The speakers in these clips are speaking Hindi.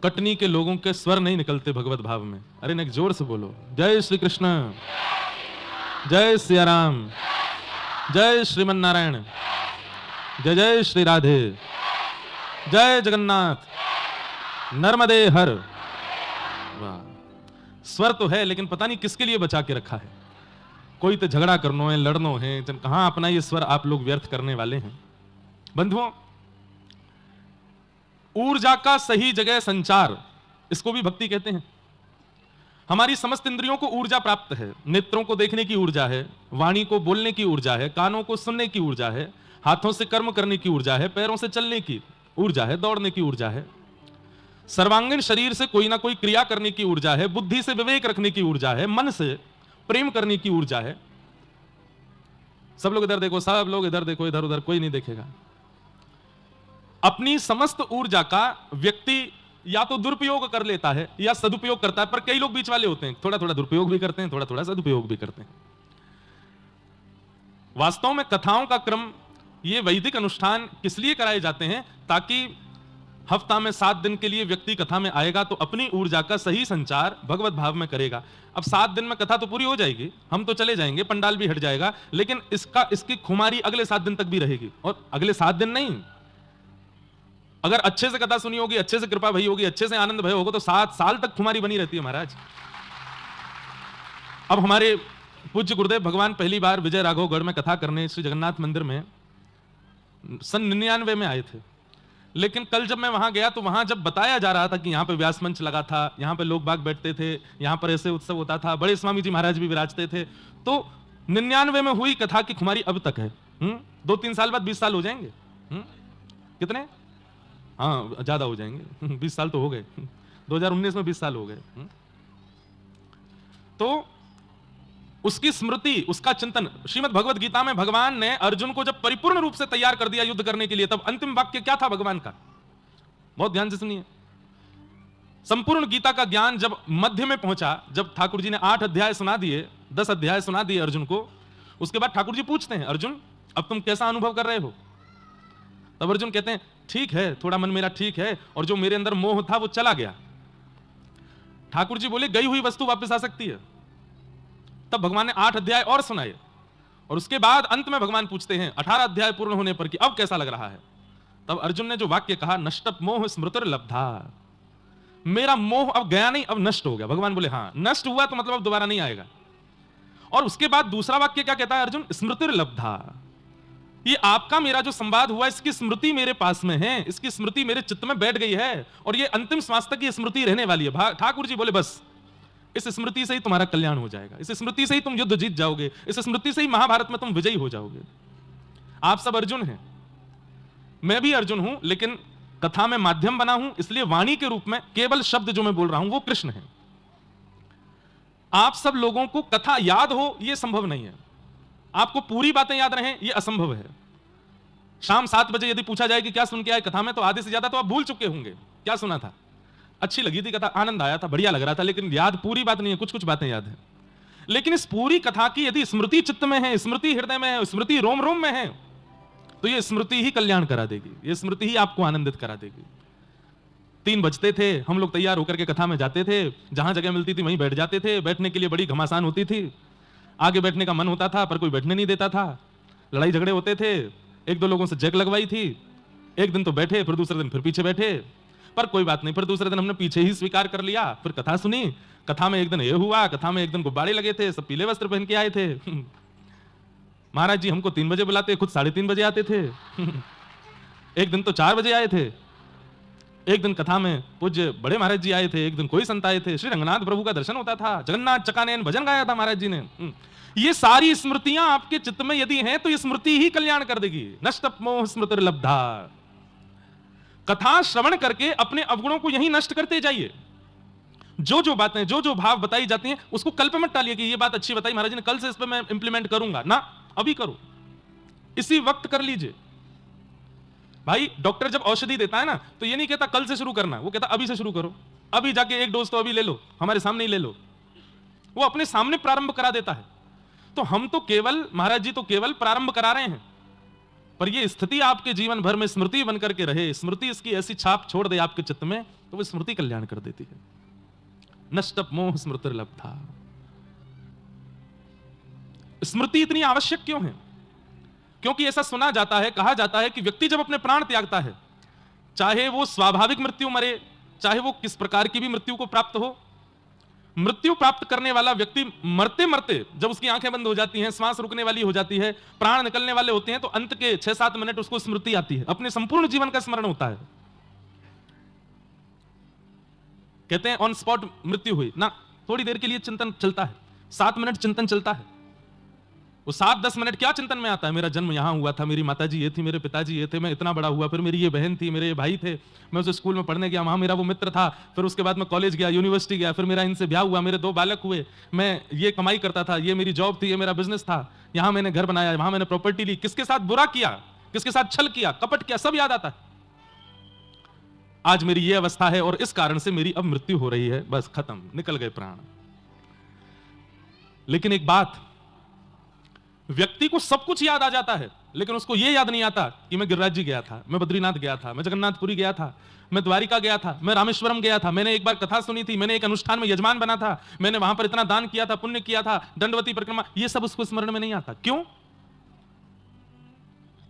कटनी के लोगों के स्वर नहीं निकलते भगवत भाव में। अरे नेक जोर से बोलो, जय श्री कृष्ण, जय सिया राम, जय श्रीमन नारायण, जय जय श्री राधे, जय जगन्नाथ, नर्मदे हर। वाह, स्वर तो है लेकिन पता नहीं किसके लिए बचा के रखा है। कोई तो झगड़ा करनो है, लड़नो है, कहां अपना ये स्वर आप लोग व्यर्थ करने वाले हैं। बंधुओं, ऊर्जा का सही जगह संचार, इसको भी भक्ति कहते हैं। हमारी समस्त इंद्रियों को ऊर्जा प्राप्त है। नेत्रों को देखने की ऊर्जा है, वाणी को बोलने की ऊर्जा है, कानों को सुनने की ऊर्जा है, हाथों से कर्म करने की ऊर्जा है, पैरों से चलने की ऊर्जा है, दौड़ने की ऊर्जा है, सर्वांगीण शरीर से कोई ना कोई क्रिया करने की ऊर्जा है, बुद्धि से विवेक रखने की ऊर्जा है, मन से प्रेम करने की ऊर्जा है। सब लोग इधर देखो, सब लोग इधर देखो, इधर उधर कोई नहीं देखेगा। अपनी समस्त ऊर्जा का व्यक्ति या तो दुरुपयोग कर लेता है या सदुपयोग करता है, पर कई लोग बीच वाले होते हैं, थोड़ा थोड़ा दुरुपयोग भी करते हैं, थोड़ा थोड़ा सदुपयोग भी करते हैं। वास्तव में कथाओं का क्रम, ये वैदिक अनुष्ठान किस लिए कराए जाते हैं? ताकि हफ्ता में 7 दिन के लिए व्यक्ति कथा में आएगा तो अपनी ऊर्जा का सही संचार भगवत भाव में करेगा। अब 7 दिन में कथा तो पूरी हो जाएगी, हम तो चले जाएंगे, पंडाल भी हट जाएगा, लेकिन इसकी खुमारी अगले 7 दिन तक भी रहेगी। और अगले 7 दिन नहीं, अगर अच्छे से कथा सुनी होगी, अच्छे से कृपा भई होगी, अच्छे से आनंद भय होगा, तो 7 साल तक खुमारी बनी रहती है महाराज। अब हमारे पूज्य गुरुदेव भगवान पहली बार विजय राघवगढ़ में कथा करने श्री जगन्नाथ मंदिर में सन 99 में आए थे। लेकिन कल जब मैं वहां गया तो वहां जब बताया जा रहा था कि यहाँ पे व्यास मंच लगा था, यहाँ पे लोग बाग बैठते थे, यहाँ पर ऐसे उत्सव होता था, बड़े स्वामी जी महाराज भी विराजते थे, तो 99 में हुई कथा की खुमारी अब तक है। 2-3 साल बाद 20 साल हो जाएंगे। कितने? हाँ, ज्यादा हो जाएंगे। 20 साल तो हो गए, 2019 में 20 साल हो गए। तो उसकी स्मृति, उसका चिंतन, श्रीमद् भगवद गीता में भगवान ने अर्जुन को जब परिपूर्ण रूप से तैयार कर दिया युद्ध करने के लिए, तब अंतिम वाक्य क्या था भगवान का? बहुत ध्यान से सुनिए। संपूर्ण गीता का ज्ञान जब मध्य में पहुंचा, जब ठाकुर जी ने 8 अध्याय सुना दिए, 10 अध्याय सुना दिए अर्जुन को, उसके बाद ठाकुर जी पूछते हैं, अर्जुन अब तुम कैसा अनुभव कर रहे हो? तब अर्जुन कहते हैं, ठीक है, थोड़ा मन मेरा ठीक है, और जो मेरे अंदर मोह था वो चला गया। ठाकुर जी बोले, गई हुई वस्तु वापस आ सकती है। तब भगवान ने 8 अध्याय और सुनाए, और उसके बाद अंत में भगवान पूछते हैं 18 अध्याय पूर्ण होने पर कि अब कैसा लग रहा है? तब अर्जुन ने जो वाक्य कहा, नष्ट मोह स्मृतिर्लब्धा, मेरा मोह अब गया नहीं, अब नष्ट हो गया। भगवान बोले, हाँ, नष्ट हुआ तो मतलब अब दोबारा नहीं आएगा। और उसके बाद दूसरा वाक्य क्या कहता है अर्जुन? स्मृतिर्लब्धा, ये आपका मेरा जो संवाद हुआ, इसकी स्मृति मेरे पास में है, इसकी स्मृति मेरे चित्त में बैठ गई है, और ये अंतिम श्वास तक ये स्मृति रहने वाली है। ठाकुर जी बोले, बस इस स्मृति से ही तुम्हारा कल्याण हो जाएगा, इस स्मृति से ही तुम युद्ध जीत जाओगे, इस स्मृति से ही महाभारत में तुम विजयी हो जाओगे। आप सब अर्जुन हैं, मैं भी अर्जुन हूं, लेकिन कथा में माध्यम बना हूं, इसलिए वाणी के रूप में केवल शब्द जो मैं बोल रहा हूं वो कृष्ण है। आप सब लोगों को कथा याद हो यह संभव नहीं है, आपको पूरी बातें याद रहें यह असंभव है। शाम 7 बजे यदि पूछा जाए कि क्या सुन के आए कथा में, तो आधे से ज्यादा तो आप भूल चुके होंगे क्या सुना था। अच्छी लगी थी कथा, आनंद आया था, बढ़िया लग रहा था, लेकिन याद पूरी बात नहीं है, कुछ कुछ बातें याद है। लेकिन इस पूरी कथा की यदि स्मृति चित्त में है, स्मृति हृदय में है, स्मृति रोम रोम में है, तो ये स्मृति ही कल्याण करा देगी, ये स्मृति ही आपको आनंदित करा देगी। 3 बजते थे, हम लोग तैयार होकर के कथा में जाते थे, जहां जगह मिलती थी वहीं बैठ जाते थे। बैठने के लिए बड़ी घमासान होती थी, आगे बैठने का मन होता था पर कोई बैठने नहीं देता था, लड़ाई झगड़े होते थे। 1-2 लोगों से जैक लगवाई थी, एक दिन तो बैठे, फिर दूसरे दिन फिर पीछे बैठे, पर कोई बात नहीं, फिर दूसरे दिन हमने पीछे ही स्वीकार कर लिया। फिर कथा सुनी, कथा में एक दिन ये हुआ, कथा में एक दिन गुब्बारे लगे थे, सब पीले वस्त्र पहन के आए थे। महाराज जी हमको 3 बजे बुलाते, खुद 3:30 बजे आते थे। एक दिन तो 4 बजे आए थे। एक दिन कथा में पूज्य बड़े महाराज जी आए थे, एक दिन कोई संत आए थे, श्री रंगनाथ प्रभु का दर्शन होता था, जगन्नाथ चकानयन भजन गाया था महाराज जी ने। ये सारी स्मृतियां आपके चित्त में यदि हैं तो ये स्मृति ही कल्याण कर देगी। नष्ट मोह स्मृतिर्लब्धा। कथा श्रवण करके अपने अवगुणों को यही नष्ट करते जाइए। जो जो बातें, जो जो भाव बताई जाती हैं उसको कल पे मत टालिए कि ये बात अच्छी बताई महाराज ने, कल से इस पे मैं इंप्लीमेंट करूंगा ना, अभी करो, इसी वक्त कर लीजिए। भाई डॉक्टर जब औषधि देता है ना तो ये नहीं कहता कल से शुरू करना, वो कहता अभी से शुरू करो, अभी जाके 1 डोज तो अभी ले लो, हमारे सामने ही ले लो। वो अपने सामने प्रारंभ करा देता है। तो हम तो केवल, महाराज जी तो केवल प्रारंभ करा रहे हैं। पर ये स्थिति आपके जीवन भर में स्मृति बनकर के रहे, स्मृति इसकी ऐसी छाप छोड़ दे आपके चित्त में, तो वो स्मृति कल्याण कर देती है। नष्ट मोह स्मृतिर्लब्धा। स्मृति इतनी आवश्यक क्यों है? क्योंकि ऐसा सुना जाता है, कहा जाता है कि व्यक्ति जब अपने प्राण त्यागता है, चाहे वो स्वाभाविक मृत्यु मरे, चाहे वो किस प्रकार की भी मृत्यु को प्राप्त हो, मृत्यु प्राप्त करने वाला व्यक्ति मरते मरते जब उसकी आंखें बंद हो जाती हैं, श्वास रुकने वाली हो जाती है, प्राण निकलने वाले होते हैं, तो अंत के 6-7 मिनट उसको स्मृति आती है, अपने संपूर्ण जीवन का स्मरण होता है। कहते हैं ऑन स्पॉट मृत्यु हुई ना, थोड़ी देर के लिए चिंतन चलता है, 7 मिनट चिंतन चलता है। वो 7-10 मिनट क्या चिंतन में आता है? मेरा जन्म यहां हुआ था, मेरी माताजी ये थी, मेरे पिताजी ये थे, मैं इतना बड़ा हुआ, फिर मेरी ये बहन थी, मेरे ये भाई थे, मैं उस स्कूल में पढ़ने गया, वहां मेरा वो मित्र था, फिर उसके बाद मैं कॉलेज गया, यूनिवर्सिटी गया, फिर मेरा इनसे ब्याह हुआ, मेरे 2 बालक हुए, मैं ये कमाई करता था, ये मेरी जॉब थी, ये मेरा बिजनेस था, यहां मैंने घर बनाया, वहां मैंने प्रॉपर्टी ली, किसके साथ बुरा किया, किसके साथ छल किया, कपट किया, सब याद आता है। आज मेरी ये अवस्था है और इस कारण से मेरी अब मृत्यु हो रही है, बस खत्म, निकल गए प्राण। लेकिन एक बात, व्यक्ति को सब कुछ याद आ जाता है, लेकिन उसको यह याद नहीं आता कि मैं गिरिराज जी गया था, मैं बद्रीनाथ गया था, मैं जगन्नाथपुरी गया था, मैं द्वारिका गया था, मैं रामेश्वरम गया था, मैंने एक बार कथा सुनी थी, मैंने एक अनुष्ठान में यजमान बना था, मैंने वहां पर इतना दान किया था, पुण्य किया था, दंडवती परिक्रमा, ये सब उसको स्मरण में नहीं आता। क्यों?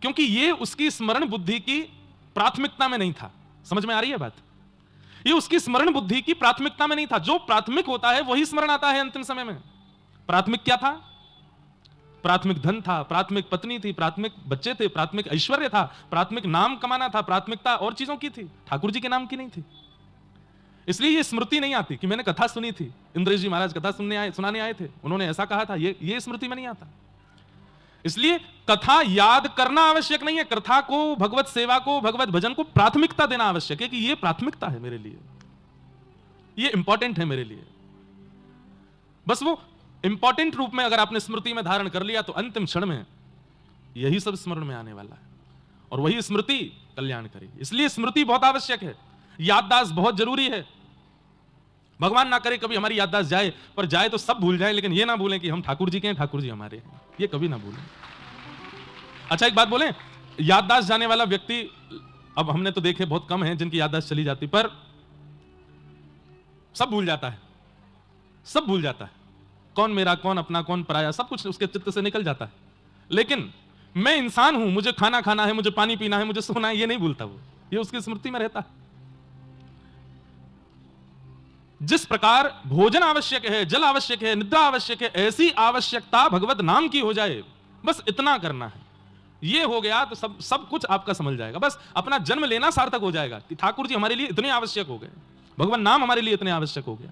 क्योंकि ये उसकी स्मरण बुद्धि की प्राथमिकता में नहीं था। समझ में आ रही है बात? ये उसकी स्मरण बुद्धि की प्राथमिकता में नहीं था। जो प्राथमिक होता है वही स्मरण आता है अंतिम समय में। प्राथमिक क्या था? प्राथमिक धन था, प्राथमिक पत्नी थी, प्राथमिक बच्चे थे, प्राथमिक ऐश्वर्य था, प्राथमिक नाम कमाना था, प्राथमिकता और चीजों की थी, ठाकुर जी के नाम की नहीं थी। इसलिए ये स्मृति नहीं आती कि मैंने कथा सुनी थी, इंद्रेश जी महाराज कथा सुनाने आए थे, उन्होंने ऐसा कहा था, ये स्मृति में नहीं आता। इसलिए कथा याद करना आवश्यक नहीं है, कथा को, भगवत सेवा को, भगवत भजन को प्राथमिकता देना आवश्यक है कि ये प्राथमिकता है मेरे लिए, ये इंपॉर्टेंट है मेरे लिए। बस वो इंपॉर्टेंट रूप में अगर आपने स्मृति में धारण कर लिया तो अंतिम क्षण में यही सब स्मरण में आने वाला है और वही स्मृति कल्याण करेगी। इसलिए स्मृति बहुत आवश्यक है, याददाश्त बहुत जरूरी है। भगवान ना करे कभी हमारी याददाश्त जाए, पर जाए तो सब भूल जाए, लेकिन ये ना भूलें कि हम ठाकुर जी के हैं, ठाकुर जी हमारे हैं, ये कभी ना भूलें। अच्छा एक बात बोलें, याददाश्त जाने वाला व्यक्ति, अब हमने तो देखे बहुत कम है जिनकी याददाश्त चली जाती, पर सब भूल जाता है, सब भूल जाता है, कौन मेरा, कौन अपना, कौन पराया, सब कुछ उसके चित्त से निकल जाता है। लेकिन मैं इंसान हूं, मुझे खाना खाना है, मुझे पानी पीना है, मुझे सोना है, ये नहीं भूलता वो, ये उसकी स्मृति में रहता है। जिस प्रकार भोजन आवश्यक है, जल आवश्यक है, निद्रा आवश्यक है, ऐसी आवश्यकता भगवत नाम की हो जाए, बस इतना करना है, ये हो गया तो सब कुछ आपका समझ जाएगा। बस अपना जन्म लेना सार्थक हो जाएगा कि ठाकुर जी हमारे लिए इतने आवश्यक हो गए, भगवान नाम हमारे लिए इतने आवश्यक हो गया।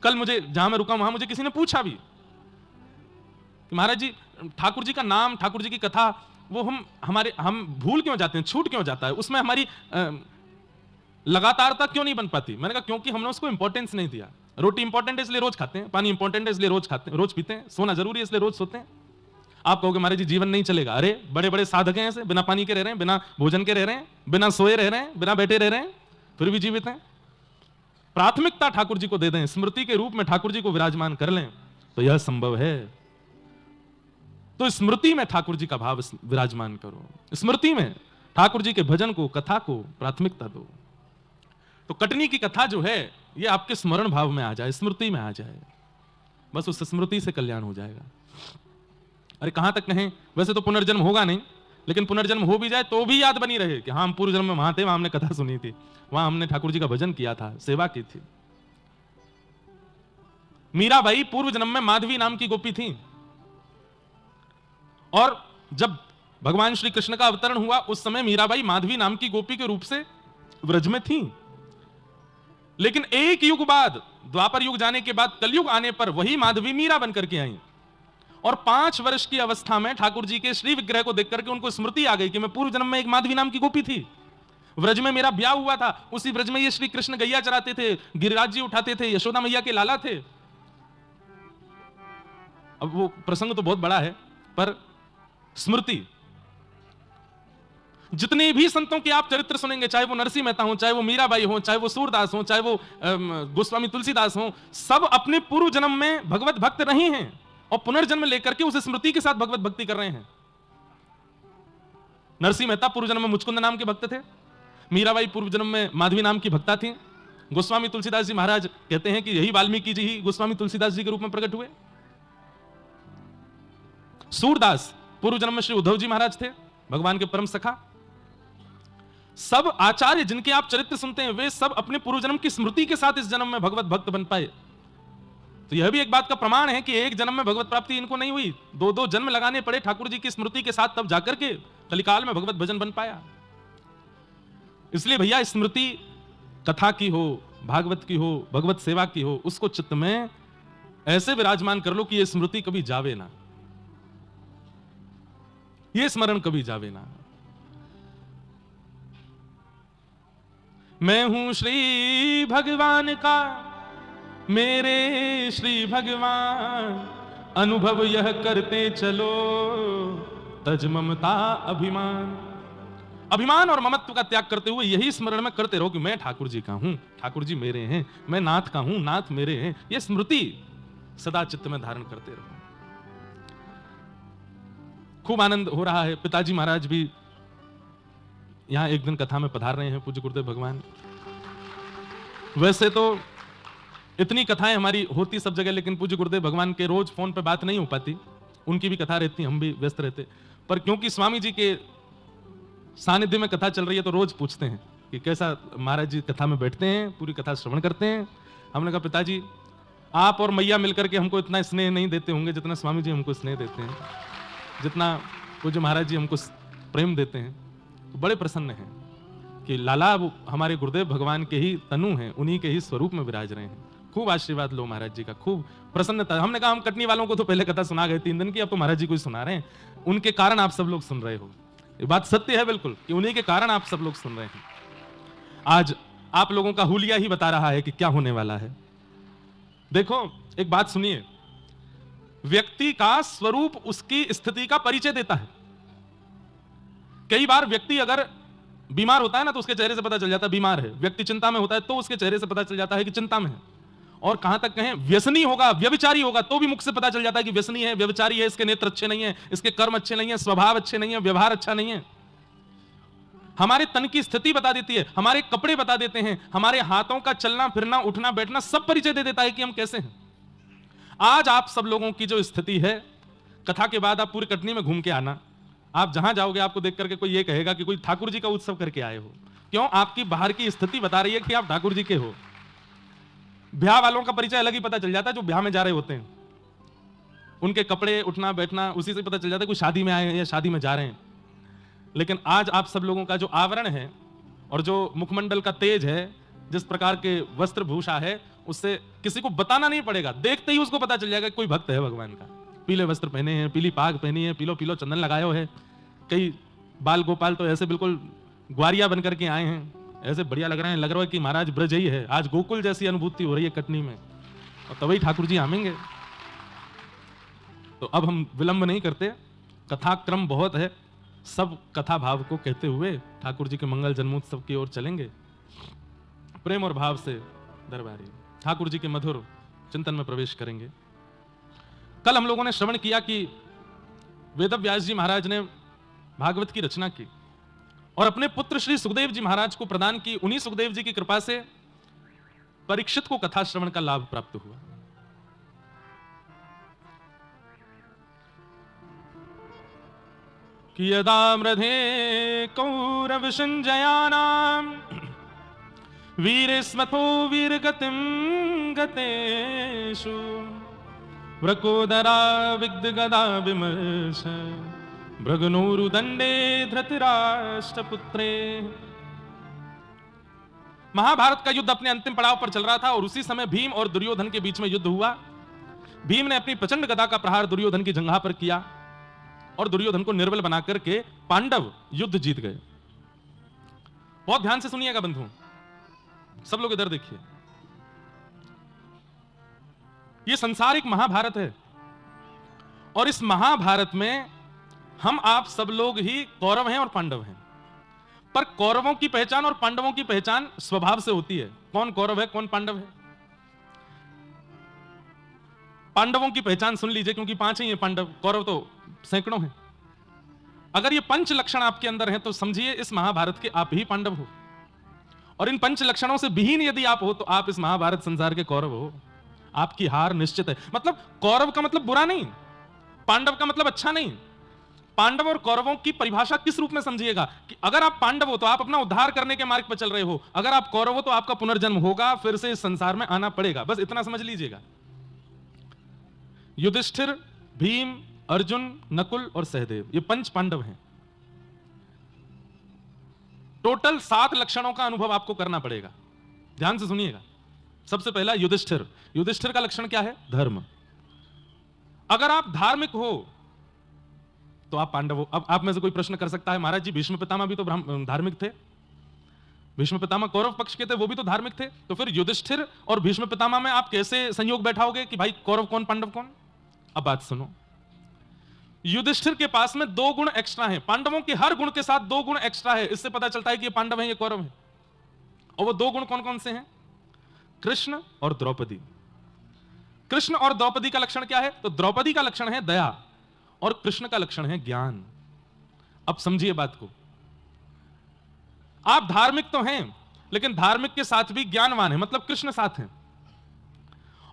कल मुझे, जहां मैं रुका वहां मुझे किसी ने पूछा भी कि महाराज जी ठाकुर जी का नाम, ठाकुर जी की कथा, वो हम भूल क्यों जाते हैं, छूट क्यों जाता है, उसमें हमारी लगातारता क्यों नहीं बन पाती? मैंने कहा क्योंकि हमने उसको इंपॉर्टेंस नहीं दिया। रोटी इंपॉर्टेंट है इसलिए रोज खाते हैं, पानी इंपॉर्टेंट है इसलिए रोज खाते हैं, रोज पीते हैं, सोना जरूरी है इसलिए रोज सोते हैं। आप कहोगे महाराज जी जीवन नहीं चलेगा, अरे बड़े बड़े साधक हैं ऐसे, बिना पानी के रह रहे हैं, बिना भोजन के रह रहे हैं, बिना सोए रह रहे हैं, बिना बैठे रह रहे हैं, फिर भी जीवित हैं। प्राथमिकता ठाकुर जी को दे दें, स्मृति के रूप में ठाकुर जी को विराजमान कर लें, तो यह संभव है। तो स्मृति में ठाकुर जी का भाव विराजमान करो, स्मृति में ठाकुर जी के भजन को, कथा को प्राथमिकता दो। तो कटनी की कथा जो है ये आपके स्मरण भाव में आ जाए, स्मृति में आ जाए, बस उस स्मृति से कल्याण हो जाएगा। अरे कहां तक कहें, वैसे तो पुनर्जन्म होगा नहीं, लेकिन पुनर्जन्म हो भी जाए तो भी याद बनी रहे कि हाँ हम पूर्व जन्म में वहां थे, वहां हमने कथा सुनी थी, वहां हमने ठाकुर जी का भजन किया था, सेवा की थी। मीराबाई पूर्व जन्म में माधवी नाम की गोपी थी, और जब भगवान श्री कृष्ण का अवतरण हुआ उस समय मीराबाई माधवी नाम की गोपी के रूप से व्रज में थी। लेकिन एक युग बाद, द्वापर युग जाने के बाद कलयुग आने पर वही माधवी मीरा बनकर के आई, और 5 वर्ष की अवस्था में ठाकुर जी के श्री विग्रह को देख करके उनको स्मृति आ गई कि मैं पूर्व जन्म में एक माधवी नाम की गोपी थी, व्रज में मेरा ब्याह हुआ था, उसी व्रज में ये श्री कृष्ण गैया चराते थे, गिरिराज जी उठाते थे, यशोदा मैया के लाला थे। अब वो प्रसंग तो बहुत बड़ा है, पर स्मृति, जितने भी संतों के आप चरित्र सुनेंगे, चाहे वो नरसिंह मेहता हो, चाहे वो मीराबाई हो, चाहे वो सूरदास हो, चाहे वो गोस्वामी तुलसीदास हो, सब अपने पूर्व जन्म में भगवत भक्त नहीं हैं और पुनर्जन्म लेकर के उस स्मृति के साथ भगवत भक्ति कर रहे हैं। नरसिंह मेहता पूर्व जन्म में मुचकुंद नाम के भक्त थे। मीराबाई पूर्व जन्म में माधवी नाम की भक्ता थी। गोस्वामी तुलसीदास जी महाराज कहते हैं कि यही वाल्मीकि जी ही गोस्वामी तुलसीदास जी के रूप में प्रकट हुए। सूरदास पूर्व जन्म में श्री उद्धव जी महाराज थे, भगवान के परम सखा। सब आचार्य जिनके आप चरित्र सुनते हैं वे सब अपने पूर्व जन्म की स्मृति के साथ इस जन्म में भगवत भक्त बन पाए। तो यह भी एक बात का प्रमाण है कि एक जन्म में भगवत प्राप्ति इनको नहीं हुई, दो दो जन्म लगाने पड़े ठाकुर जी की स्मृति के साथ, तब जाकर के कलिकाल में भगवत भजन बन पाया। इसलिए भैया स्मृति कथा की हो, भागवत की हो, भगवत सेवा की हो, उसको चित्त में ऐसे विराजमान कर लो कि यह स्मृति कभी जावे ना, यह स्मरण कभी जावे ना। मैं हूं श्री भगवान का, मेरे श्री भगवान, अनुभव यह करते चलो, तज ममता अभिमान। अभिमान और ममत्व का त्याग करते हुए यही स्मरण में करते रहो कि मैं ठाकुर जी का हूं, ठाकुर जी मेरे हैं, मैं नाथ का हूं, नाथ मेरे हैं। यह स्मृति सदा चित्त में धारण करते रहो। खूब आनंद हो रहा है। पिताजी महाराज भी यहां एक दिन कथा में पधार रहे हैं, पूज्य गुरुदेव भगवान। वैसे तो इतनी कथाएं हमारी होती सब जगह, लेकिन पूज्य गुरुदेव भगवान के रोज फोन पे बात नहीं हो पाती, उनकी भी कथा रहती, हम भी व्यस्त रहते। पर क्योंकि स्वामी जी के सानिध्य में कथा चल रही है तो रोज पूछते हैं कि कैसा महाराज जी कथा में बैठते हैं, पूरी कथा श्रवण करते हैं। हमने कहा पिताजी आप और मैया मिलकर के हमको इतना स्नेह नहीं देते होंगे जितना स्वामी जी हमको स्नेह देते हैं, जितना पूज्य महाराज जी हमको प्रेम देते हैं। तो बड़े प्रसन्न हैं कि लाला वो हमारे गुरुदेव भगवान के ही तनु हैं, उन्हीं के ही स्वरूप में विराज रहे हैं। खूब आशीर्वाद लो महाराज जी का, खूब प्रसन्नता। हमने कहा हम कटनी वालों को तो पहले कथा सुना गए 3 दिन की, अब तो महाराज जी को ही सुना रहे हैं। उनके कारण आप सब लोग सुन रहे हो, ये बात सत्य है बिल्कुल कि उन्हीं के कारण आप सब लोग सुन रहे हैं। आज आप लोगों का हुलिया ही बता रहा है कि क्या होने वाला है। देखो एक बात सुनिए, व्यक्ति का स्वरूप उसकी स्थिति का परिचय देता है। कई बार व्यक्ति अगर बीमार होता है ना तो उसके चेहरे से पता चल जाता है बीमार है। व्यक्ति चिंता में होता है तो उसके चेहरे से पता चल जाता है कि चिंता में है। और कहां तक कहें व्यसनी होगा, व्यभिचारी होगा तो भी मुख से पता चल जाता है कि व्यसनी है, व्यभिचारी है, इसके नेत्र अच्छे नहीं है, इसके कर्म अच्छे नहीं है, स्वभाव अच्छे नहीं है, व्यवहार अच्छा नहीं है। हमारे तन की स्थिति बता देती है, हमारे कपड़े बता देते हैं, हमारे हाथों का चलना फिरना उठना बैठना सब परिचय दे देता है कि हम कैसे हैं। आज आप सब लोगों की जो स्थिति है, कथा के बाद आप पूरी कटनी में घूम के आना, आप जहां जाओगे आपको देख करके कोई ये कहेगा कि कोई ठाकुर जी का उत्सव करके आए हो। क्यों? आपकी बाहर की स्थिति बता रही है कि आप ठाकुर जी के हो। ब्याह वालों का परिचय अलग ही पता चल जाता है, जो ब्याह में जा रहे होते हैं उनके कपड़े उठना बैठना उसी से पता चल जाता है कोई शादी में आए हैं या शादी में जा रहे हैं। लेकिन आज आप सब लोगों का जो आवरण है और जो मुखमंडल का तेज है, जिस प्रकार के वस्त्र भूषा है, उससे किसी को बताना नहीं पड़ेगा, देखते ही उसको पता चल जाएगा कोई भक्त है भगवान का। पीले वस्त्र पहने हैं, पीली पाग पहनी है, पीलो पीलो चंदन लगायो है, कई बाल गोपाल तो ऐसे बिल्कुल ग्वारिया बनकर के आए हैं, ऐसे बढ़िया लग रहे हैं, लग रहा है कि महाराज ब्रज ही है। आज गोकुल जैसी अनुभूति हो रही है कटनी में, और तभी ठाकुर जी आमेंगे। तो अब हम विलंब नहीं करते, कथा क्रम बहुत है, सब कथा भाव को कहते हुए ठाकुर जी के मंगल जन्मोत्सव की ओर चलेंगे। प्रेम और भाव से दरबारी ठाकुर जी के मधुर चिंतन में प्रवेश करेंगे। कल हम लोगों ने श्रवण किया कि वेदव्यास जी महाराज ने भागवत की रचना की और अपने पुत्र श्री सुखदेव जी महाराज को प्रदान की। उन्हीं सुखदेव जी की कृपा से परीक्षित को कथा श्रवण का लाभ प्राप्त हुआ। कि यदा मृधे कौरव संजयानाम वीरस्मथो वीरगतिम गतेषु व्रकोदरा विग्धगदा विमर्श भृगनोरुदंडे धृतराष्ट्रपुत्रे। महाभारत का युद्ध अपने अंतिम पड़ाव पर चल रहा था और उसी समय भीम और दुर्योधन के बीच में युद्ध हुआ। भीम ने अपनी प्रचंड गदा का प्रहार दुर्योधन की जंघा पर किया और दुर्योधन को निर्बल बना करके पांडव युद्ध जीत गए। बहुत ध्यान से सुनिएगा बंधु, सब लोग इधर देखिए। यह संसार एक महाभारत है और इस महाभारत में हम आप सब लोग ही कौरव हैं और पांडव हैं। पर कौरवों की पहचान और पांडवों की पहचान स्वभाव से होती है। कौन कौरव है कौन पांडव है? पांडवों की पहचान सुन लीजिए, क्योंकि 5 ही हैं पांडव, कौरव तो सैकड़ों हैं। अगर ये पंच लक्षण आपके अंदर हैं तो समझिए इस महाभारत के आप ही पांडव हो, और इन पंच लक्षणों से विहीन यदि आप हो तो आप इस महाभारत संसार के कौरव हो। आपकी हार निश्चित है। मतलब कौरव का मतलब बुरा नहीं, पांडव का मतलब अच्छा नहीं। पांडव और कौरवों की परिभाषा किस रूप में समझिएगा कि अगर आप पांडव हो तो आप अपना उद्धार करने के मार्ग पर चल रहे हो, अगर आप कौरव हो तो आपका पुनर्जन्म होगा, फिर से इस संसार में आना पड़ेगा। बस इतना समझ लीजिएगा। युधिष्ठिर, भीम, अर्जुन, नकुल और सहदेव, ये पंच पांडव हैं। टोटल 7 लक्षणों का अनुभव आपको करना पड़ेगा। ध्यान से सुनिएगा। सबसे पहला युधिष्ठिर। युधिष्ठिर का लक्षण क्या है? धर्म। अगर आप धार्मिक हो तो आप पांडव हो। अब आप में से कोई प्रश्न कर सकता है, महाराज जी भीष्म पितामह भी तो धार्मिक थे, भीष्म पितामह कौरव पक्ष के थे, वो भी तो धार्मिक थे, तो फिर युधिष्ठिर और भीष्म पितामह में आप कैसे संयोग बैठाओगे कि भाई कौरव कौन पांडव कौन? अब बात सुनो। युधिष्ठिर के पास में 2 गुण एक्स्ट्रा हैं। पांडवों के हर गुण के साथ 2 गुण एक्स्ट्रा है। इससे पता चलता है कि ये पांडव हैं, ये कौरव हैं। और वो 2 गुण कौन कौन से हैं? कृष्ण और द्रौपदी। कृष्ण और द्रौपदी का लक्षण क्या है? तो द्रौपदी का लक्षण है दया और कृष्ण का लक्षण है ज्ञान। अब समझिए बात को। आप धार्मिक तो हैं, लेकिन धार्मिक के साथ भी ज्ञानवान है, मतलब कृष्ण साथ हैं।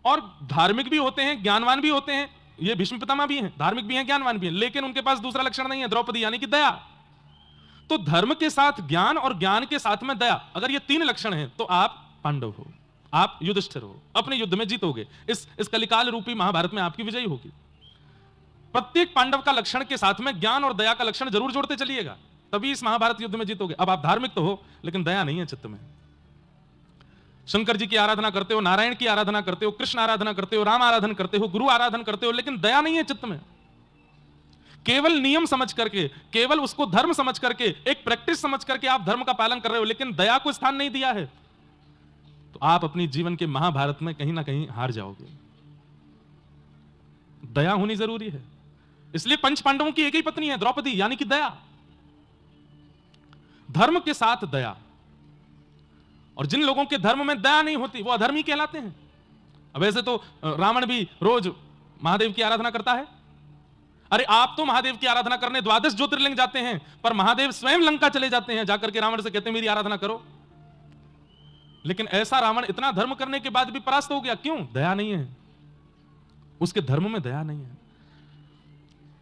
और धार्मिक भी होते हैं, ज्ञानवान भी होते हैं, ये भीष्म पितामह भी हैं, धार्मिक भी हैं, ज्ञानवान भी हैं, लेकिन उनके पास दूसरा लक्षण नहीं है, द्रौपदी, यानी कि दया। तो धर्म के साथ ज्ञान और ज्ञान के साथ में दया, अगर ये 3 लक्षण हैं तो आप पांडव हो, आप युधिष्ठिर हो, अपने युद्ध में जीतोगे। इस कलिकाल रूपी महाभारत में आपकी विजयी होगी। प्रत्येक पांडव का लक्षण के साथ में ज्ञान और दया का लक्षण जरूर जोड़ते चलिएगा, तभी इस महाभारत युद्ध में जीतोगे। अब आप धार्मिक तो हो, लेकिन दया नहीं है चित्त में। शंकर जी की आराधना करते हो, नारायण की आराधना करते हो, कृष्ण आराधना करते हो, राम आराधन करते हो, गुरु आराधन करते हो, लेकिन दया नहीं है चित्त में। केवल नियम समझ करके, केवल उसको धर्म समझ करके, एक प्रैक्टिस समझ करके आप धर्म का पालन कर रहे हो, लेकिन दया को स्थान नहीं दिया है, तो आप अपनी जीवन के महाभारत में कहीं ना कहीं हार जाओगे। दया होनी जरूरी है। इसलिए पंच पांडवों की एक ही पत्नी है, द्रौपदी, यानी कि दया। धर्म के साथ दया। और जिन लोगों के धर्म में दया नहीं होती वो अधर्मी कहलाते हैं। अब ऐसे तो रावण भी रोज महादेव की आराधना करता है। अरे आप तो महादेव की आराधना करने 12 ज्योतिर्लिंग जाते हैं, पर महादेव स्वयं लंका चले जाते हैं, जाकर के रावण से कहते हैं मेरी आराधना करो। लेकिन ऐसा रावण इतना धर्म करने के बाद भी परास्त हो गया, क्यों? दया नहीं है, उसके धर्म में दया नहीं है।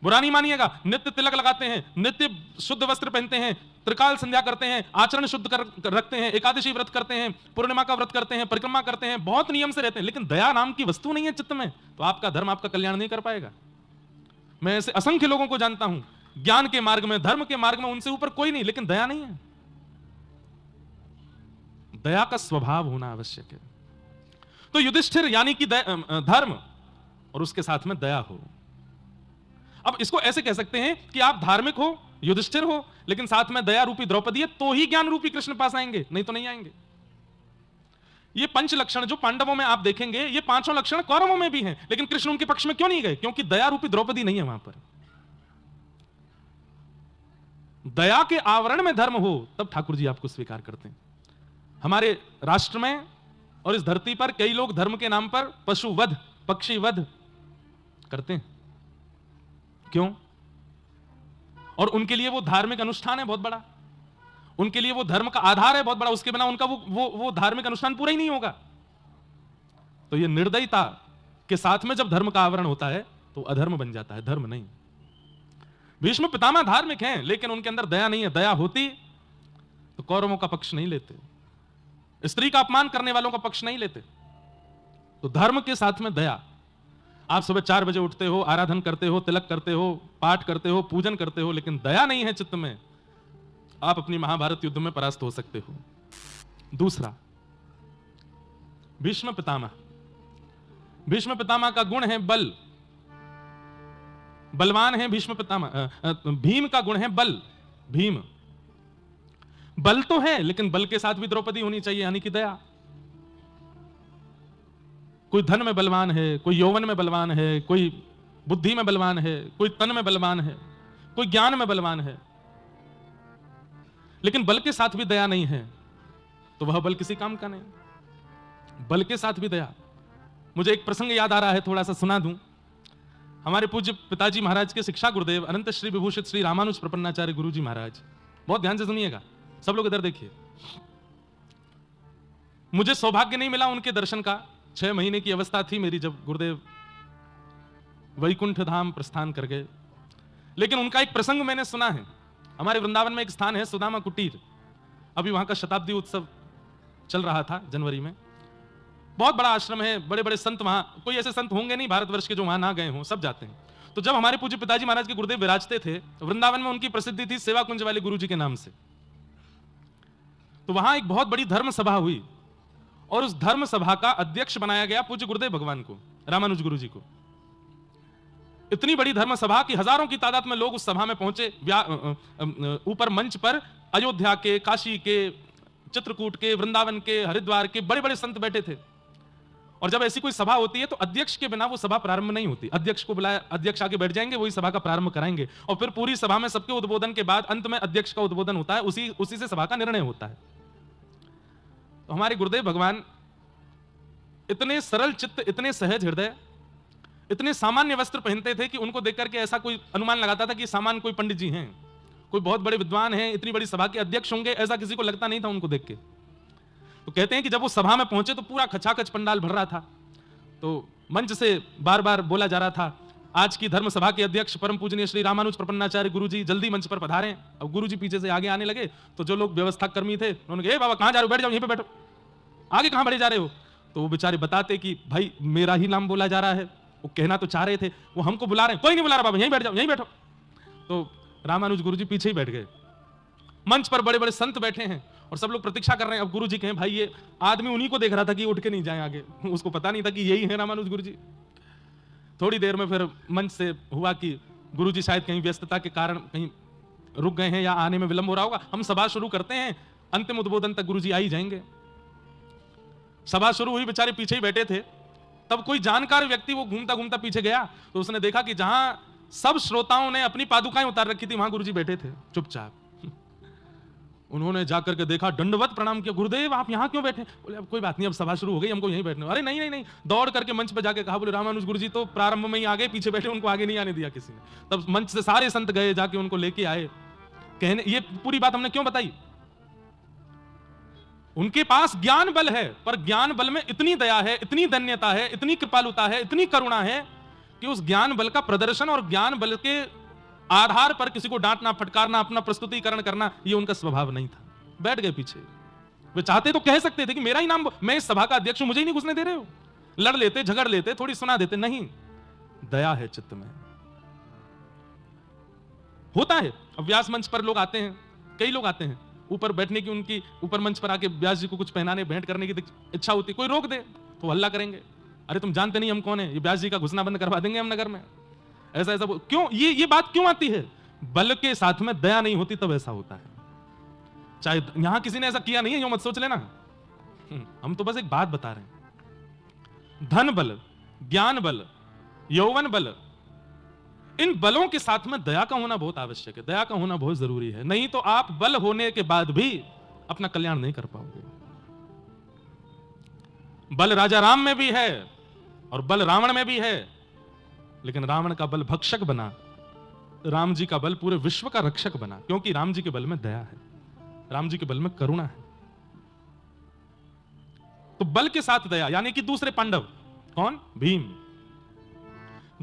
बुरा नहीं मानिएगा, नित्य तिलक लगाते हैं, नित्य शुद्ध वस्त्र पहनते हैं, त्रिकाल संध्या करते हैं, आचरण शुद्ध कर रखते हैं, एकादशी व्रत करते हैं, पूर्णिमा का व्रत करते हैं, परिक्रमा करते हैं, बहुत नियम से रहते हैं, लेकिन दया नाम की वस्तु नहीं है चित्त में, तो आपका धर्म आपका कल्याण नहीं कर पाएगा। मैं ऐसे असंख्य लोगों को जानता हूं, ज्ञान के मार्ग में, धर्म के मार्ग में उनसे ऊपर कोई नहीं, लेकिन दया नहीं है। दया का स्वभाव होना आवश्यक है। तो युधिष्ठिर यानी कि धर्म और उसके साथ में दया हो। अब इसको ऐसे कह सकते हैं कि आप धार्मिक हो, युधिष्ठिर हो, लेकिन साथ में दया रूपी द्रौपदी है, तो ही ज्ञान रूपी कृष्ण पास आएंगे, नहीं तो नहीं आएंगे। ये 5 लक्षण जो पांडवों में आप देखेंगे, ये 5 लक्षण कौरवों में भी हैं, लेकिन कृष्ण उनके पक्ष में क्यों नहीं गए? क्योंकि दया रूपी द्रौपदी नहीं है वहां पर। दया के आवरण में धर्म हो तब ठाकुर जी आपको स्वीकार करते हैं। हमारे राष्ट्र में और इस धरती पर कई लोग धर्म के नाम पर पशु वध, पक्षी वध करते हैं। क्यों? और उनके लिए वो धार्मिक अनुष्ठान है बहुत बड़ा, उनके लिए वो धर्म का आधार है बहुत बड़ा, उसके बिना उनका वो धार्मिक अनुष्ठान पूरा ही नहीं होगा। तो ये निर्दयता के साथ में जब धर्म का आवरण होता है तो अधर्म बन जाता है, धर्म नहीं। भीष्म पितामह धार्मिक हैं, लेकिन उनके अंदर दया नहीं है। दया होती तो कौरवों का पक्ष नहीं लेते, स्त्री का अपमान करने वालों का पक्ष नहीं लेते। तो धर्म के साथ में दया। आप सुबह 4 बजे उठते हो, आराधन करते हो, तिलक करते हो, पाठ करते हो, पूजन करते हो, लेकिन दया नहीं है चित्त में, आप अपनी महाभारत युद्ध में परास्त हो सकते हो। दूसरा, भीष्म पितामह। भीष्म पितामह का गुण है बल, बलवान है भीष्म पितामह। भीम का गुण है बल, भीम बल तो है, लेकिन बल के साथ भी द्रौपदी होनी चाहिए, यानी कि दया। कोई धन में बलवान है, कोई यौवन में बलवान है, कोई बुद्धि में बलवान है, कोई तन में बलवान है, कोई ज्ञान में बलवान है, लेकिन बल के साथ भी दया नहीं है तो वह बल किसी काम का नहीं। बल के साथ भी दया। मुझे एक प्रसंग याद आ रहा है, थोड़ा सा सुना दूं। हमारे पूज्य पिताजी महाराज के शिक्षा गुरुदेव अनंत श्री विभूषित श्री रामानुज प्रपन्नाचार्य गुरु जी महाराज, बहुत ध्यान से सुनिएगा, सब लोग इधर देखिए। मुझे सौभाग्य नहीं मिला उनके दर्शन का, 6 महीने की अवस्था थी मेरी जब गुरुदेव वैकुंठ धाम प्रस्थान कर गए, लेकिन उनका एक प्रसंग मैंने सुना है। हमारे वृंदावन में एक स्थान है सुदामा कुटीर, अभी वहां का शताब्दी उत्सव चल रहा था जनवरी में। बहुत बड़ा आश्रम है, बड़े बड़े संत वहां, कोई ऐसे संत होंगे नहीं भारतवर्ष के जो वहां ना गए हों, सब जाते हैं। तो जब हमारे पूज्य पिताजी महाराज के गुरुदेव विराजते थे, वृंदावन में उनकी प्रसिद्धि थी सेवा कुंज वाले गुरु जी के नाम से। तो वहां एक बहुत बड़ी धर्म सभा हुई और उस धर्म सभा का अध्यक्ष बनाया गया पूज्य गुरुदेव भगवान को, रामानुज गुरु जी को। इतनी बड़ी धर्म सभा की हजारों की तादाद में लोग उस सभा में पहुंचे। ऊपर मंच पर अयोध्या के, काशी के, चित्रकूट के, वृंदावन के, हरिद्वार के बड़े बड़े संत बैठे थे। और जब ऐसी कोई सभा होती है तो अध्यक्ष के बिना वो सभा प्रारंभ नहीं होती। अध्यक्ष को बुलाया, अध्यक्ष आगे बैठ जाएंगे, वही सभा का प्रारंभ कराएंगे और फिर पूरी सभा में सबके उद्बोधन के बाद अंत में अध्यक्ष का उद्बोधन होता है, उसी से सभा का निर्णय होता है। तो हमारे गुरुदेव भगवान इतने सरल चित्त, इतने सहज हृदय, इतने सामान्य वस्त्र पहनते थे कि उनको देख करके ऐसा कोई अनुमान लगाता था कि सामान्य कोई पंडित जी हैं, कोई बहुत बड़े विद्वान हैं, इतनी बड़ी सभा के अध्यक्ष होंगे, ऐसा किसी को लगता नहीं था उनको देख के। तो कहते हैं कि जब वो सभा में पहुंचे तो पूरा खचाखच पंडाल भर रहा था। तो मंच से बार बार बोला जा रहा था, आज की धर्म सभा के अध्यक्ष परम पूजनीय श्री रामानुज प्रपन्नाचार्य गुरु जी जल्दी मंच पर पधारें। अब गुरु जी पीछे से आगे आने लगे तो जो लोग व्यवस्था कर्मी थे उन्होंने कहा, बाबा कहां जा रहे हो, बैठ जाओ, यहीं पे बैठो, आगे कहां बढ़े जा रहे हो। तो वो बेचारे बताते कि भाई मेरा ही नाम बोला जा रहा है। वो कहना तो चाह रहे थे, वो हमको बुला रहे हैं, कोई नहीं बुला रहा बाबा, यहीं बैठ जाओ, यहीं बैठो। तो रामानुज गुरु जी पीछे ही बैठ गए। मंच पर बड़े बड़े संत बैठे हैं और सब लोग प्रतीक्षा कर रहे हैं। अब गुरु जी कहें, भाई ये आदमी उन्हीं को देख रहा था कि उठ के नहीं जाए आगे, उसको पता नहीं था कि यही है रामानुज गुरु जी। थोड़ी देर में फिर मंच से हुआ कि गुरु जी शायद कहीं व्यस्तता के कारण कहीं रुक गए हैं या आने में विलंब हो रहा होगा, हम सभा शुरू करते हैं, अंतिम उद्बोधन तक गुरु जी आ ही जाएंगे। सभा शुरू हुई, बेचारे पीछे ही बैठे थे। तब कोई जानकार व्यक्ति वो घूमता घूमता पीछे गया तो उसने देखा कि जहां सब श्रोताओं ने अपनी पादुकाएं उतार रखी थी वहां गुरुजी बैठे थे चुपचाप। उन्होंने जाकर के देखा, दंडवत प्रणाम किया, गुरुदेव आप यहां क्यों बैठे? बोले अब कोई बात नहीं, अब सभा शुरू हो गई, हमको यहीं बैठने। अरे नहीं नहीं नहीं, दौड़ करके मंच पर जाके कहा, बोले रामानुज गुरुजी तो प्रारंभ में ही आ गए, पीछे बैठे, उनको आगे नहीं आने दिया किसी ने। तब मंच से सारे संत गए, जाके उनको लेके आए। कहने ये पूरी बात हमने क्यों बताई, उनके पास ज्ञान बल है, पर ज्ञान बल में इतनी दया है, इतनी धन्यता है, इतनी कृपालुता है, इतनी करुणा है कि उस ज्ञान बल का प्रदर्शन और ज्ञान बल के आधार पर किसी को डांटना, फटकारना, अपना प्रस्तुतिकरण करना, ये उनका स्वभाव नहीं था। बैठ गए पीछे। वे चाहते तो कह सकते थे कि मेरा ही नाम, मैं इस सभा का अध्यक्ष हूं, मुझे ही नहीं घुसने दे रहे हो। लड़ लेते, झगड़ लेते, थोड़ी सुना देते, नहीं, दया है चित्त में। होता है, अब व्यास मंच पर लोग आते हैं, कई लोग आते हैं, ऊपर बैठने की, उनकी ऊपर मंच पर आके व्यास जी को कुछ पहनाने, भेंट करने की इच्छा होती, कोई रोक दे तो हल्ला करेंगे, अरे तुम जानते नहीं हम कौन है, ये व्यास जी का घुसना बंद करवा देंगे हम नगर में। ऐसा ऐसा क्यों, ये बात क्यों आती है? बल के साथ में दया नहीं होती तब ऐसा होता है। चाहे यहां किसी ने ऐसा किया नहीं है, यो मत सोच लेना, हम तो बस एक बात बता रहे हैं। धन बल, ज्ञान बल, यौवन बल, इन बलों के साथ में दया का होना बहुत आवश्यक है, दया का होना बहुत जरूरी है। नहीं तो आप बल होने के बाद भी अपना कल्याण नहीं कर पाओगे। बल राजा राम में भी है और बल रावण में भी है, लेकिन रावण का बल भक्षक बना, राम जी का बल पूरे विश्व का रक्षक बना, क्योंकि राम जी के बल में दया है, राम जी के बल में करुणा है। तो बल के साथ दया, यानी कि दूसरे पांडव कौन? भीम।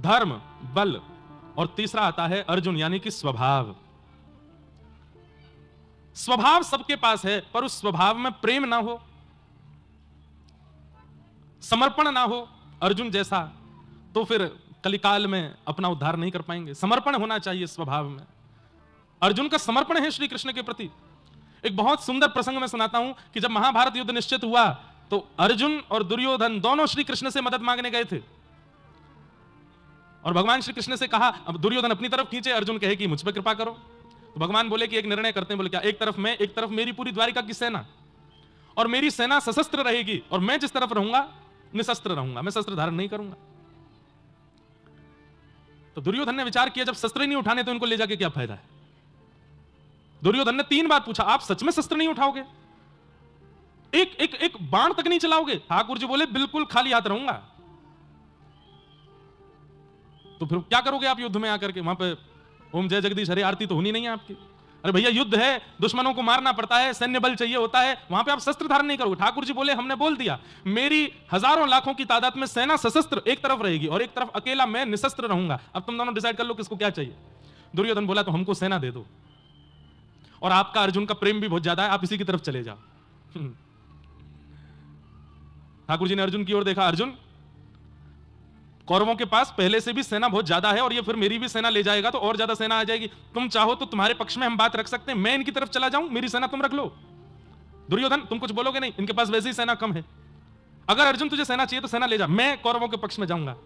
धर्म, बल, और तीसरा आता है अर्जुन, यानी कि स्वभाव। स्वभाव सबके पास है, पर उस स्वभाव में प्रेम ना हो, समर्पण ना हो अर्जुन जैसा, तो फिर कलिकाल में अपना उद्धार नहीं कर पाएंगे। समर्पण होना चाहिए स्वभाव में। अर्जुन का समर्पण है श्री कृष्ण के प्रति। एक बहुत सुंदर प्रसंग मैं सुनाता हूं कि जब महाभारत युद्ध निश्चित हुआ तो अर्जुन और दुर्योधन दोनों श्री कृष्ण से मदद मांगने गए थे, और भगवान श्री कृष्ण से कहा, अब दुर्योधन अपनी तरफ खींचे, अर्जुन कहे कि मुझ पर कृपा करो। तो भगवान बोले कि एक निर्णय करते हैं। बोले क्या? एक तरफ मैं, एक तरफ मेरी पूरी द्वारिका की सेना, और मेरी सेना सशस्त्र रहेगी, और मैं जिस तरफ रहूंगा निशस्त्र रहूंगा, मैं शस्त्र धारण नहीं करूंगा। तो दुर्योधन ने विचार किया, जब शस्त्र ही नहीं उठाने तो इनको ले जाके क्या फायदा है। दुर्योधन ने 3 बार पूछा, आप सच में शस्त्र नहीं उठाओगे? एक बाण तक नहीं चलाओगे? ठाकुर जी बोले बिल्कुल खाली हाथ रहूंगा। तो फिर क्या करोगे आप युद्ध में आकर के? वहां पे ओम जय जगदीश हरे आरती तो होनी नहीं है आपकी। अरे भैया युद्ध है, दुश्मनों को मारना पड़ता है, सैन्य बल चाहिए होता है, वहां पे आप शस्त्र धारण नहीं करोगे। ठाकुर जी बोले हमने बोल दिया, मेरी हजारों लाखों की तादाद में सेना सशस्त्र एक तरफ रहेगी और एक तरफ अकेला मैं निशस्त्र रहूंगा। अब तुम दोनों डिसाइड कर लो किसको क्या चाहिए। दुर्योधन बोला तो हमको सेना दे दो, और आपका अर्जुन का प्रेम भी बहुत ज्यादा है, आप इसी की तरफ चले जाओ। ठाकुर जी ने अर्जुन की ओर देखा, अर्जुन कौरवों के पास पहले से भी सेना बहुत ज्यादा है और ये फिर मेरी भी सेना ले जाएगा तो और ज्यादा सेना आ जाएगी। तुम चाहो तो तुम्हारे पक्ष में हम बात रख सकते हैं, मैं इनकी तरफ चला जाऊं, मेरी सेना तुम रख लो। दुर्योधन तुम कुछ बोलोगे नहीं, इनके पास वैसे ही सेना कम है, अगर अर्जुन तुझे सेना चाहिए तो सेना ले जा, मैं कौरवों के पक्ष में जाऊंगा।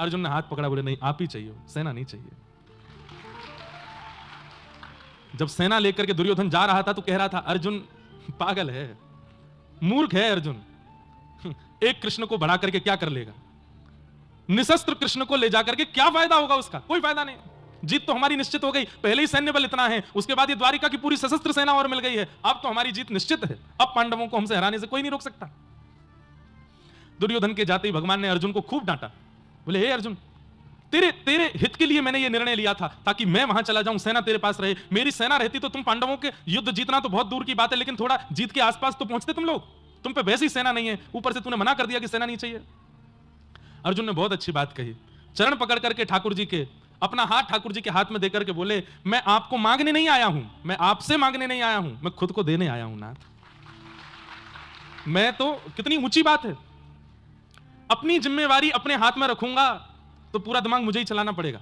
अर्जुन ने हाथ पकड़ा, बोले नहीं आप ही चाहिए, सेना नहीं चाहिए। जब सेना लेकर के दुर्योधन जा रहा था तो कह रहा था अर्जुन पागल है, मूर्ख है अर्जुन, एक कृष्ण को बढ़ा करके क्या कर लेगा, निशस्त्र कृष्ण को ले जाकर के क्या फायदा होगा उसका, कोई फायदा नहीं। जीत तो हमारी निश्चित हो गई, पहले ही सैन्य बल इतना है, उसके बाद ये द्वारिका की पूरी सशस्त्र सेना और मिल गई है, अब तो हमारी जीत निश्चित है, अब पांडवों को हमसे हराने से कोई नहीं रोक सकता। दुर्योधन के जाते ही भगवान ने अर्जुन को खूब डांटा, बोले हे अर्जुन तेरे हित के लिए मैंने ये निर्णय लिया था ताकि मैं वहां चला जाऊं, सेना तेरे पास रहे, मेरी सेना रहती तो तुम पांडवों के युद्ध जीतना तो बहुत दूर की बात है, लेकिन थोड़ा जीत के आसपास तो पहुंचते तुम लोग, तुम पे वैसी सेना नहीं है, ऊपर से तूने मना कर दिया कि सेना नहीं चाहिए। अर्जुन ने बहुत अच्छी बात कही, चरण पकड़ करके ठाकुर जी के अपना हाथ ठाकुर जी के हाथ में देकर के बोले मैं आपको मांगने नहीं आया हूं, मैं आपसे मांगने नहीं आया हूं, मैं खुद को देने आया हूं नाथ। मैं तो, कितनी ऊंची बात है, अपनी जिम्मेवारी अपने हाथ में रखूंगा तो पूरा दिमाग मुझे ही चलाना पड़ेगा,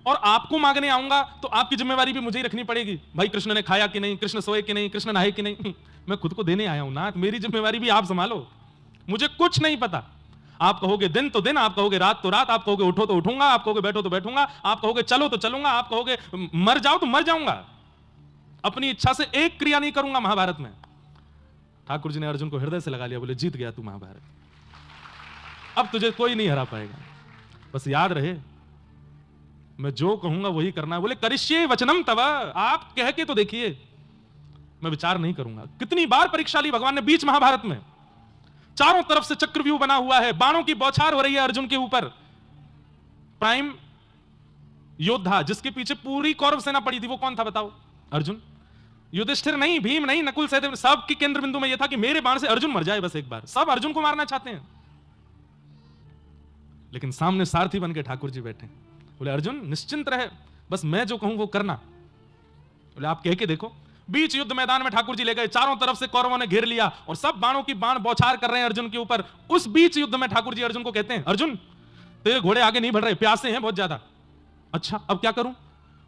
और आपको मांगने आऊंगा तो आपकी जिम्मेवारी भी मुझे ही रखनी पड़ेगी। भाई कृष्ण ने खाया कि नहीं, कृष्ण सोए कि नहीं, कृष्ण नहाए कि नहीं, मैं खुद को देने आया हूं नाथ, मेरी जिम्मेवारी भी आप संभालो, मुझे कुछ नहीं पता। आप कहोगे दिन तो दिन, आप कहोगे रात तो रात, आप कहोगे उठो तो उठूंगा, आप कहोगे बैठो तो बैठूंगा, आप कहोगे चलो तो चलूंगा, आप कहोगे मर जाओ तो मर जाऊंगा, अपनी इच्छा से एक क्रिया नहीं करूंगा महाभारत में। ठाकुर जी ने अर्जुन को हृदय से लगा लिया, बोले जीत गया तू महाभारत, अब तुझे कोई नहीं हरा पाएगा, बस याद रहे मैं जो कहूंगा वही करना है। बोले करिष्ये वचनम तव, आप कह के तो देखिए, मैं विचार नहीं करूंगा। कितनी बार परीक्षा ली भगवान ने बीच महाभारत में, चारों तरफ से चक्रव्यूह बना हुआ है, बाणों की बौछार हो रही है अर्जुन के ऊपर, प्राइम योद्धा जिसके पीछे पूरी कौरव सेना पड़ी थी वो कौन था बताओ? अर्जुन। युधिष्ठिर नहीं, भीम नहीं, नकुल सहदेव, सब की केंद्र बिंदु में यह था कि मेरे बाण से अर्जुन मर जाए बस एक बार, सब अर्जुन को मारना चाहते हैं। लेकिन सामने सारथी बन के ठाकुर जी बैठे, बोले अर्जुन निश्चिंत रहे, बस मैं जो कहूं वो करना। बोले आप कह के देखो। बीच युद्ध मैदान में ठाकुर जी ले गए, चारों तरफ से कौरवों ने घेर लिया और सब बाणों की बाण बौछार कर रहे हैं अर्जुन के ऊपर। उस बीच युद्ध में ठाकुर जी अर्जुन को कहते हैं अर्जुन तेरे घोड़े आगे नहीं बढ़ रहे, प्यासे हैं बहुत ज्यादा। अच्छा अब क्या करूं?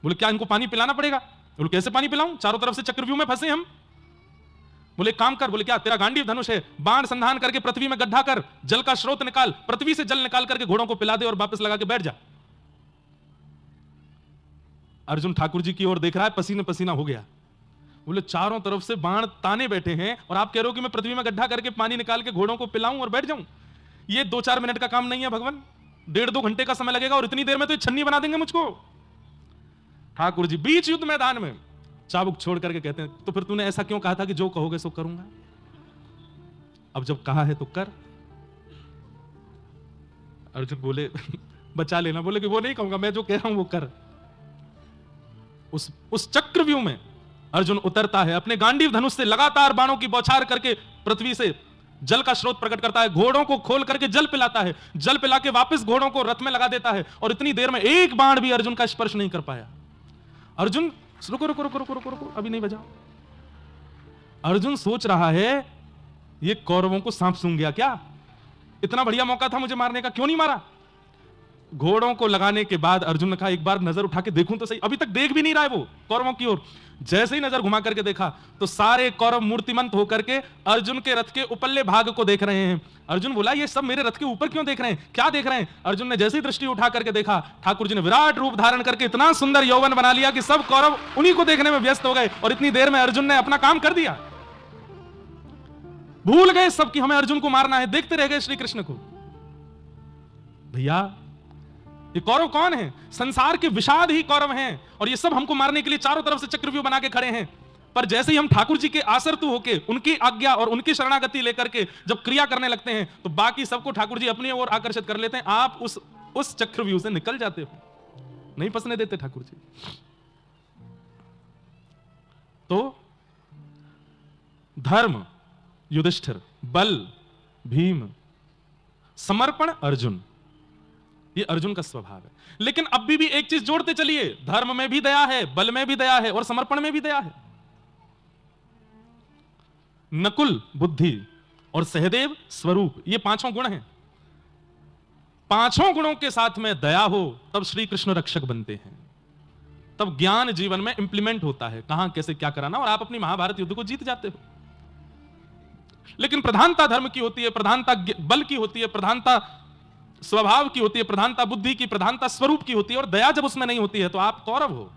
बोले क्या इनको पानी पिलाना पड़ेगा? बोले कैसे पानी पिलाऊं, चारों तरफ से चक्रव्यूह में फंसे हम। बोले काम कर, बोले क्या, तेरा गांडीव धनुष है, बाण संधान करके पृथ्वी में गड्ढा कर, जल का स्रोत निकाल, पृथ्वी से जल निकाल करके घोड़ों को पिला दे और वापस लगा के बैठ जा। अर्जुन ठाकुर जी की ओर देख रहा है, पसीने पसीना हो गया। बोले चारों तरफ से बाण ताने बैठे हैं और आप कह रहे हो कि मैं पृथ्वी में गड्ढा करके पानी निकाल के घोड़ों को पिलाऊं और बैठ जाऊं? ये 2-4 मिनट का काम नहीं है भगवान, 1.5-2 घंटे का समय लगेगा और इतनी देर में तो छन्नी बना देंगे मुझको। ठाकुर जी बीच युद्ध मैदान में चाबुक छोड़ करके कहते हैं तो फिर तूने ऐसा क्यों कहा था कि जो कहोगे सो करूंगा? अब जब कहा है तो कर। अर्जुन बोले बचा लेना, बोले कि वो नहीं कहूंगा, मैं जो कह रहा हूं वो कर। उस चक्रव्यूह में अर्जुन उतरता है, अपने गांडीव धनुष से लगातार बाणों की बौछार करके पृथ्वी से जल का स्रोत प्रकट करता है, घोड़ों को खोल करके जल पिलाता है, जल पिला के वापस घोड़ों को रथ में लगा देता है और इतनी देर में एक बाण भी अर्जुन का स्पर्श नहीं कर पाया। अर्जुन रुको रुको रुको रुको रुको रुको, अभी नहीं बजाओ। अर्जुन सोच रहा है ये कौरवों को सांप सूंघ गया क्या? इतना बढ़िया मौका था मुझे मारने का, क्यों नहीं मारा? घोड़ों को लगाने के बाद अर्जुन ने कहा एक बार नजर उठा के देखूं तो सही। अभी तक देख भी नहीं रहा है वो कौरवों की ओर। जैसे ही नजर घुमा करके देखा तो सारे कौरव मूर्तिमंत होकर के अर्जुन के रथ के उपल्ले भाग को देख रहे हैं। अर्जुन बोला ये सब मेरे रथ के ऊपर क्यों देख रहे हैं, क्या देख रहे हैं? अर्जुन ने जैसे ही दृष्टि उठा करके देखा, ठाकुर जी ने विराट रूप धारण करके इतना सुंदर यौवन बना लिया कि सब कौरव उन्हीं को देखने में व्यस्त हो गए और इतनी देर में अर्जुन ने अपना काम कर दिया। भूल गए सब कि हमें अर्जुन को मारना है, देखते रह गए श्री कृष्ण को। भैया ये कौरव कौन है? संसार के विषाद ही कौरव हैं और ये सब हमको मारने के लिए चारों तरफ से चक्रव्यूह बना के खड़े हैं। पर जैसे ही हम ठाकुर जी के आसरतु होके उनकी आज्ञा और उनकी शरणागति लेकर के जब क्रिया करने लगते हैं तो बाकी सबको ठाकुर जी अपनी ओर आकर्षित कर लेते हैं। आप उस उस चक्रव्यूह से निकल जाते हो, नहीं फंसने देते ठाकुर जी। तो धर्म युधिष्ठिर, बल भीम, समर्पण अर्जुन, ये अर्जुन का स्वभाव है। लेकिन अब भी एक चीज जोड़ते चलिए, धर्म में भी दया है, बल में भी दया है और समर्पण में भी दया है। नकुल बुद्धि और सहदेव स्वरूप, ये पांचों गुण हैं। पांचों गुणों के साथ में दया हो तब श्री कृष्ण रक्षक बनते हैं, तब ज्ञान जीवन में इंप्लीमेंट होता है, कहां कैसे क्या कराना, और आप अपनी महाभारत युद्ध को जीत जाते हो। लेकिन प्रधानता धर्म की होती है, प्रधानता बल की होती है, प्रधानता स्वभाव की होती है, प्रधानता बुद्धि की, प्रधानता स्वरूप की होती है, और दया जब उसमें नहीं होती है तो आप कौरव हो,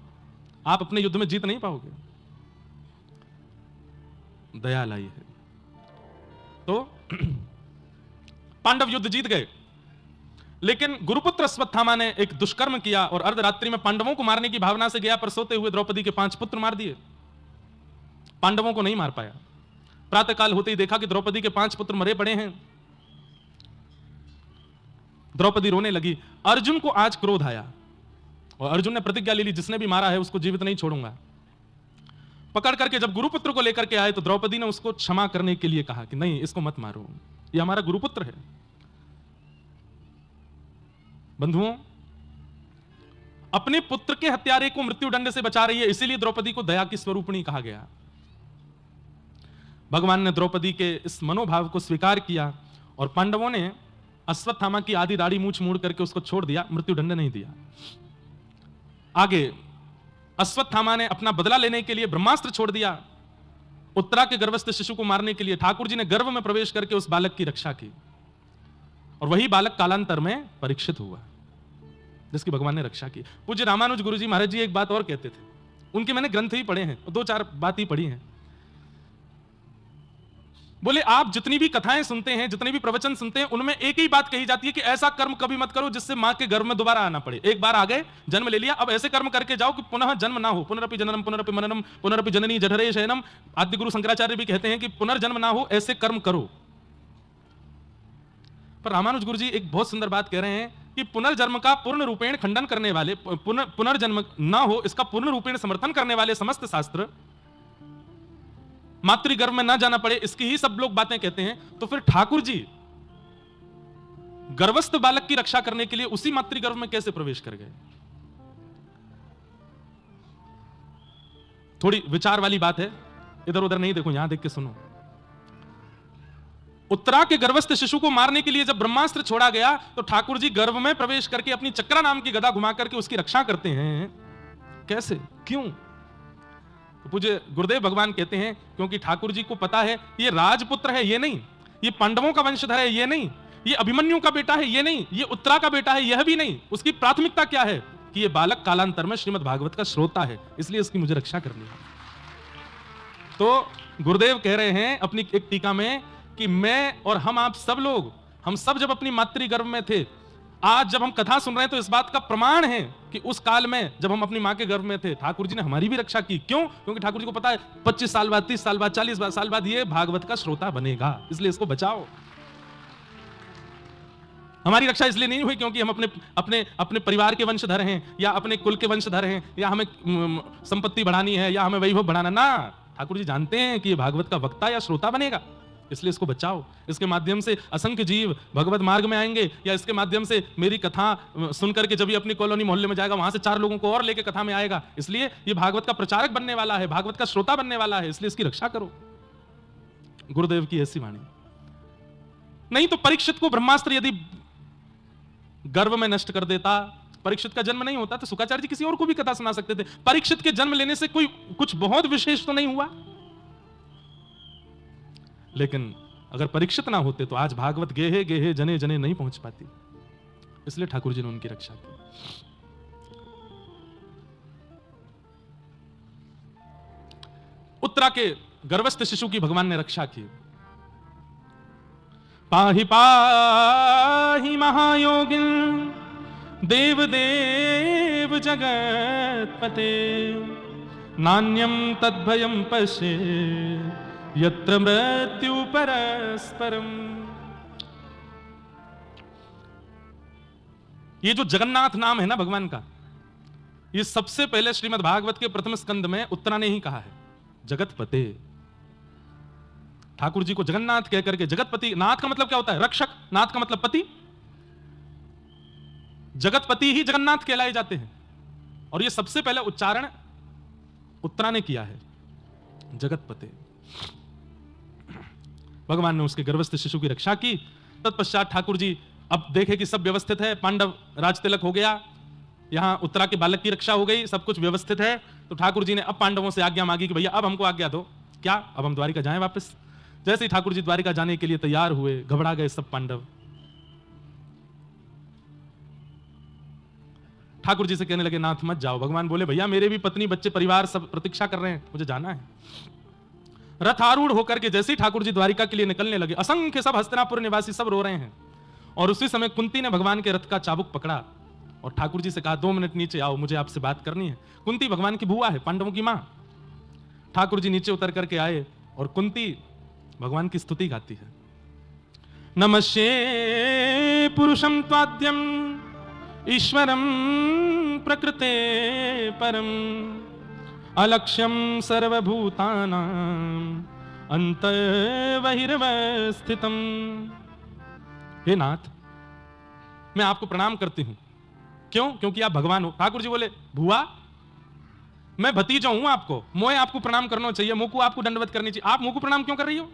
आप अपने युद्ध में जीत नहीं पाओगे। दया लाई है तो पांडव युद्ध जीत गए। लेकिन गुरुपुत्र अश्वत्थामा ने एक दुष्कर्म किया और अर्धरात्रि में पांडवों को मारने की भावना से गया, पर सोते हुए द्रौपदी के 5 पुत्र मार दिए, पांडवों को नहीं मार पाया। प्रातःकाल होते ही देखा कि द्रौपदी के 5 पुत्र मरे पड़े हैं। द्रौपदी रोने लगी। अर्जुन को आज क्रोध आया और अर्जुन ने प्रतिज्ञा ले ली, जिसने भी मारा है उसको जीवित नहीं छोड़ूंगा। पकड़ करके जब गुरुपुत्र को लेकर के आए तो द्रौपदी ने उसको क्षमा करने के लिए कहा कि नहीं, इसको मत मारो, ये हमारा गुरुपुत्र है। बंधुओं, अपने पुत्र के हत्यारे को मृत्युदंड से बचा रही है, इसीलिए द्रौपदी को दया की स्वरूपिणी कहा गया। भगवान ने द्रौपदी के इस मनोभाव को स्वीकार किया और पांडवों ने अश्वत्थामा की आधी दाढ़ी मूछ मोड़ करके उसको छोड़ दिया, मृत्युदंड नहीं दिया। आगे अश्वत्थामा ने अपना बदला लेने के लिए ब्रह्मास्त्र छोड़ दिया। उत्तरा के गर्भस्थ शिशु को मारने के लिए ठाकुर जी ने गर्भ में प्रवेश करके उस बालक की रक्षा की, और वही बालक कालांतर में परीक्षित हुआ, जिसकी भगवान ने रक्षा की। पूज्य रामानुज गुरुजी महाराज जी एक बात और कहते थे, उनके मैंने ग्रंथ ही पढ़े हैं, 2-4 बात ही पढ़ी हैं। बोले आप जितनी भी कथाएं सुनते हैं, जितने भी प्रवचन सुनते हैं, उनमें एक ही बात कही जाती है कि ऐसा कर्म कभी मत करो जिससे मां के गर्भ में दोबारा आना पड़े। एक बार आ गए, जन्म ले लिया, अब ऐसे कर्म करके जाओ कि पुनः जन्म ना हो। पुनरपि जननम पुनरपि मननम पुनरपि जननी जठरे शयनम। आद्य गुरु शंकराचार्य भी कहते हैं कि पुनर्जन्म ना हो, ऐसे कर्म करो। पर रामानुज गुरु जी एक बहुत सुंदर बात कह रहे हैं कि पुनर्जन्म का पूर्ण रूपेण खंडन करने वाले, पुनर्जन्म ना हो इसका पूर्ण रूपेण समर्थन करने वाले समस्त शास्त्र, मातृगर्भ में ना जाना पड़े इसकी ही सब लोग बातें कहते हैं। तो फिर ठाकुर जी गर्भस्थ बालक की रक्षा करने के लिए उसी मातृगर्भ में कैसे प्रवेश कर गए? थोड़ी विचार वाली बात है, इधर उधर नहीं देखो, यहां देख के सुनो। उत्तरा के गर्भस्थ शिशु को मारने के लिए जब ब्रह्मास्त्र छोड़ा गया तो ठाकुर जी गर्भ में प्रवेश करके अपनी चक्रा नाम की गदा घुमा करके उसकी रक्षा करते हैं। कैसे, क्यों? तो पूज्य गुरुदेव भगवान कहते हैं क्योंकि ठाकुर जी को पता है ये राजपुत्र है, ये नहीं, ये पांडवों का वंशधर है, ये नहीं, ये अभिमन्यु का बेटा है, ये नहीं, ये उत्तरा का बेटा है, यह भी नहीं। उसकी प्राथमिकता क्या है कि ये बालक कालांतर में श्रीमद् भागवत का श्रोता है, इसलिए इसकी मुझे रक्षा करनी है। तो गुरुदेव कह रहे हैं अपनी एक टीका में कि मैं और हम आप सब लोग, हम सब जब अपनी मातृगर्भ में थे, आज जब हम कथा सुन रहे हैं तो इस बात का प्रमाण है कि उस काल में जब हम अपनी मां के गर्भ में थे ठाकुर जी ने हमारी भी रक्षा की। क्यों? क्योंकि ठाकुर जी को पता है 25 साल बाद, 30 साल बाद, 40 साल बाद ये भागवत का श्रोता बनेगा, इसलिए इसको बचाओ। हमारी रक्षा इसलिए नहीं हुई क्योंकि हम अपने परिवार के वंशधर हैं या अपने कुल के वंशधर हैं या हमें संपत्ति बढ़ानी है या हमें वैभव बढ़ाना, ना, ठाकुर जी जानते हैं कि ये भागवत का वक्ता या श्रोता बनेगा, इसलिए इसको बचाओ। इसके माध्यम से असंख्य जीव भगवत मार्ग में आएंगे, या इसके माध्यम से मेरी कथा सुनकर के जब ये अपनी कॉलोनी मोहल्ले में जाएगा वहां से 4 लोगों को और लेके कथा में आएगा, इसलिए ये भागवत का प्रचारक बनने वाला है, भागवत का श्रोता बनने वाला है, इसलिए इसकी रक्षा करो। गुरुदेव की ऐसी वाणी। नहीं तो परीक्षित को ब्रह्मास्त्र यदि गर्भ में नष्ट कर देता, परीक्षित का जन्म नहीं होता तो शुक्राचार्य जी किसी और को भी कथा सुना सकते थे। परीक्षित के जन्म लेने से कोई कुछ बहुत विशेष तो नहीं हुआ, लेकिन अगर परीक्षित ना होते तो आज भागवत गेहे गेहे जने जने नहीं पहुंच पाती, इसलिए ठाकुर जी ने उनकी रक्षा की। उत्तरा के गर्भस्थ शिशु की भगवान ने रक्षा की। पाहि पाहि महायोगिन देव देव जगतपते नान्यम तद्भयं पश्ये यत्र मृत्यु परस्परम। ये जो जगन्नाथ नाम है ना भगवान का, ये सबसे पहले श्रीमद् भागवत के प्रथम स्कंद में उत्तरा ने ही कहा है, जगतपते। ठाकुर जी को जगन्नाथ कह करके, जगतपति, नाथ का मतलब क्या होता है? रक्षक, नाथ का मतलब पति। जगतपति ही जगन्नाथ कहलाए जाते हैं, और ये सबसे पहले उच्चारण उत्तरा ने किया है, जगतपते। भगवान ने उसके गर्भस्थ शिशु की रक्षा की। तत्पश्चात ठाकुर जी अब देखे कि सब व्यवस्थित है, पांडव राज तिलक हो गया, यहां उत्तरा के बालक की रक्षा हो गई, सब कुछ व्यवस्थित है, तो ठाकुर जी ने अब पांडवों से आज्ञा मांगी कि भैया अब हमको आज्ञा दो, क्या अब हम द्वारिका जाएं वापस। जैसे ही ठाकुर जी द्वारिका जाने के लिए तैयार हुए, घबरा गए सब पांडव। ठाकुर जी से कहने लगे, नाथ मत जाओ। भगवान बोले, भैया मेरे भी पत्नी बच्चे परिवार सब प्रतीक्षा कर रहे हैं, मुझे जाना है। रथ आरूढ़ होकर के जैसे ही ठाकुर जी द्वारिका के लिए निकलने लगे, असंख्य सब हस्तिनापुर निवासी सब रो रहे हैं, और उसी समय कुंती ने भगवान के रथ का चाबुक पकड़ा और ठाकुर जी से कहा, 2 मिनट नीचे आओ, मुझे आपसे बात करनी है। कुंती भगवान की बुआ है, पांडवों की मां। ठाकुर जी नीचे उतर करके आए और कुंती भगवान की स्तुति गाती है, नमस्ये पुरुषं त्वाद्यम ईश्वरं प्रकृते परम अलक्ष्यम सर्वभूतानां अंतर्बहिर्वस्थितम्। हे नाथ, मैं आपको प्रणाम करती हूं। क्यों? क्योंकि आप भगवान हो। ठाकुर जी बोले, भुआ मैं भतीजा हूं आपको, मोए आपको प्रणाम करना चाहिए, मुंह को आपको दंडवत करनी चाहिए, आप मुंह को प्रणाम क्यों कर रही हो?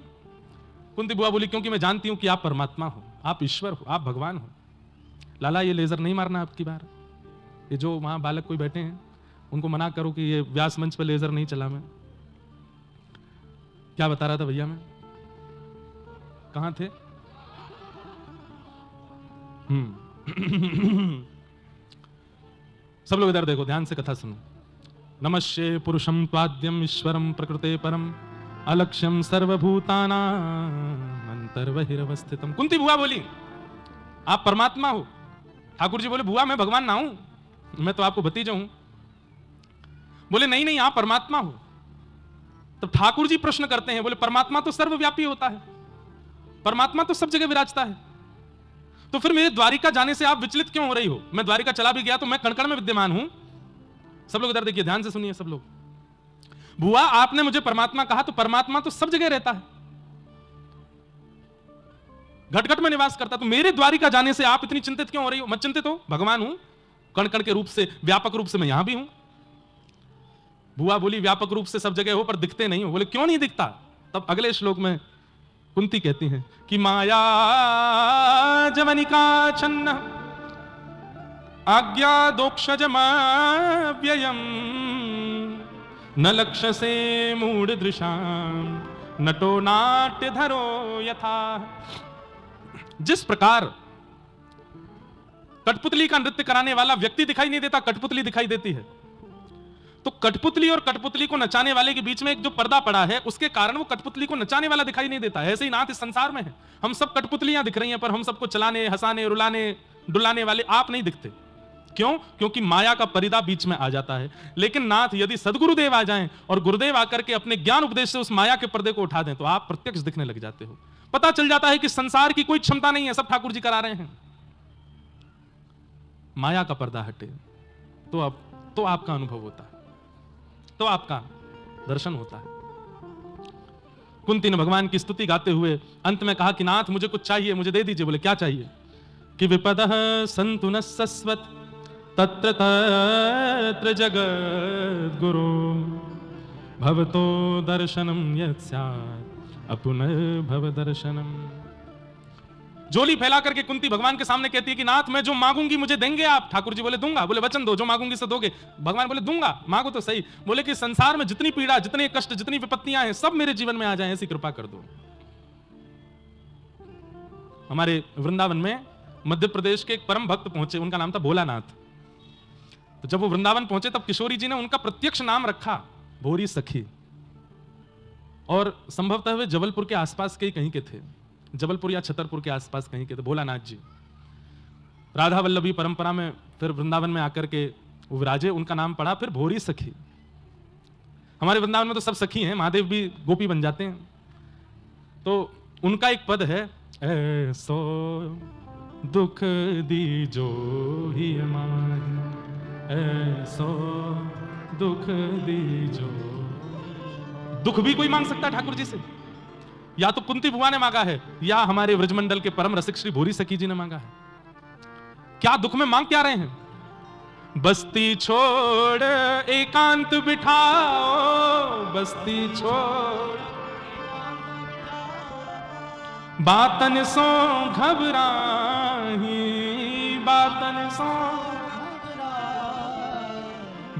कुंती बुआ बोली, क्योंकि मैं जानती हूं कि आप परमात्मा हो, आप ईश्वर हो, आप भगवान हो। लाला ये लेजर नहीं मारना आपकी बार, ये जो वहां बालक कोई बैठे हैं उनको मना करो कि ये व्यास मंच पर लेजर नहीं चला। मैं क्या बता रहा था भैया, मैं कहां थे? सब लोग इधर देखो, ध्यान से कथा सुनो। नमस्ये पुरुषं त्वाद्यम ईश्वरं प्रकृते परम अलक्ष्यम सर्वभूतानां अंतर्बहिर्वस्थितम्। कुंती बुआ बोली, आप परमात्मा हो। ठाकुर जी बोले, बुआ मैं भगवान ना हूं, मैं तो आपको भतीजा हूं। बोले, नहीं नहीं आप परमात्मा हो। तब ठाकुर जी प्रश्न करते हैं, बोले परमात्मा तो सर्वव्यापी होता है, परमात्मा तो सब जगह विराजता है, तो फिर मेरे द्वारिका जाने से आप विचलित क्यों हो रही हो? मैं द्वारिका चला भी गया तो मैं कण-कण में विद्यमान हूं। सब लोग इधर देखिए, ध्यान से सुनिए सब लोग। बुआ आपने मुझे परमात्मा कहा, तो परमात्मा तो सब जगह रहता है, घट-घट में निवास करता, तो मेरे द्वारिका जाने से आप इतनी चिंतित क्यों हो रही हो? मत चिंतित हो, भगवान हूं, कण-कण के रूप से, व्यापक रूप से मैं यहां भी हूं। बुआ बोली, व्यापक रूप से सब जगह हो पर दिखते नहीं हो। बोले, क्यों नहीं दिखता? तब अगले श्लोक में कुंती कहती हैं कि माया जवनिका छन्न आज्ञा दोक्षजमाव्ययम् न लक्ष्यसे मूढ़ दृशाम नटो नाट्य धरो यथा। जिस प्रकार कठपुतली का नृत्य कराने वाला व्यक्ति दिखाई नहीं देता, कठपुतली दिखाई देती है, तो कठपुतली और कठपुतली को नचाने वाले के बीच में एक जो पर्दा पड़ा है, उसके कारण वो कठपुतली को नचाने वाला दिखाई नहीं देता। ऐसे ही नाथ इस संसार में है, हम सब कठपुतलियां दिख रही हैं, पर हम सबको चलाने, हंसाने, रुलाने, डुलाने वाले आप नहीं दिखते। क्यों? क्योंकि माया का परिदा बीच में आ जाता है। लेकिन नाथ, यदि सदगुरुदेव आ जाएं और गुरुदेव आकर के अपने ज्ञान उपदेश से उस माया के पर्दे को उठा दें, तो आप प्रत्यक्ष दिखने लग जाते हो। पता चल जाता है कि संसार की कोई क्षमता नहीं है, सब ठाकुर जी करा रहे हैं। माया का पर्दा हटे तो अब तो आपका अनुभव होता है, तो आपका दर्शन होता है। कुंती ने भगवान की स्तुति गाते हुए अंत में कहा कि नाथ मुझे कुछ चाहिए, मुझे दे दीजिए। बोले, क्या चाहिए? कि विपदः सन्तु न सस्वत तत्र तत्र जगद्गुरो भवतो दर्शनम यत् स्यात् अपुनर्भव दर्शनम। झोली फैला करके कुंती भगवान के सामने कहती है कि नाथ मैं जो मांगूंगी मुझे देंगे आप? ठाकुर जी बोले, दूंगा। बोले, वचन दो, जो मांगूंगी से दोगे? भगवान बोले, दूंगा, मांगो तो सही। बोले कि संसार में जितनी पीड़ा, जितने कष्ट, जितनी विपत्तियां हैं, सब मेरे जीवन में आ जाएं, ऐसी कृपा कर दो। हमारे वृंदावन में मध्य प्रदेश के एक परम भक्त पहुंचे, उनका नाम था भोलानाथ। तो जब वो वृंदावन पहुंचे तब किशोरी जी ने उनका प्रत्यक्ष नाम रखा भोरी सखी, और संभवतः वे जबलपुर के आसपास के ही कहीं के थे, जबलपुर या छतरपुर के आसपास कहीं के थे भोलानाथ जी। राधा वल्लभी परंपरा में फिर वृंदावन में आकर के वो विराजे, उनका नाम पड़ा फिर भोरी सखी। हमारे वृंदावन में तो सब सखी हैं, महादेव भी गोपी बन जाते हैं। तो उनका एक पद है, ऐसो दुख दीजो ही माही, ऐसो दुख दीजो। दुख भी कोई मांग सकता है ठाकुर जी से, या तो कुंती बुआ ने मांगा है, या हमारे व्रजमंडल के परम रसिक श्री भूरी सखी जी ने मांगा है। क्या दुख में मांग क्या रहे हैं? बस्ती छोड़ एकांत बिठाओ, बस्ती छोड़ बातन सो घबराही, बातन सो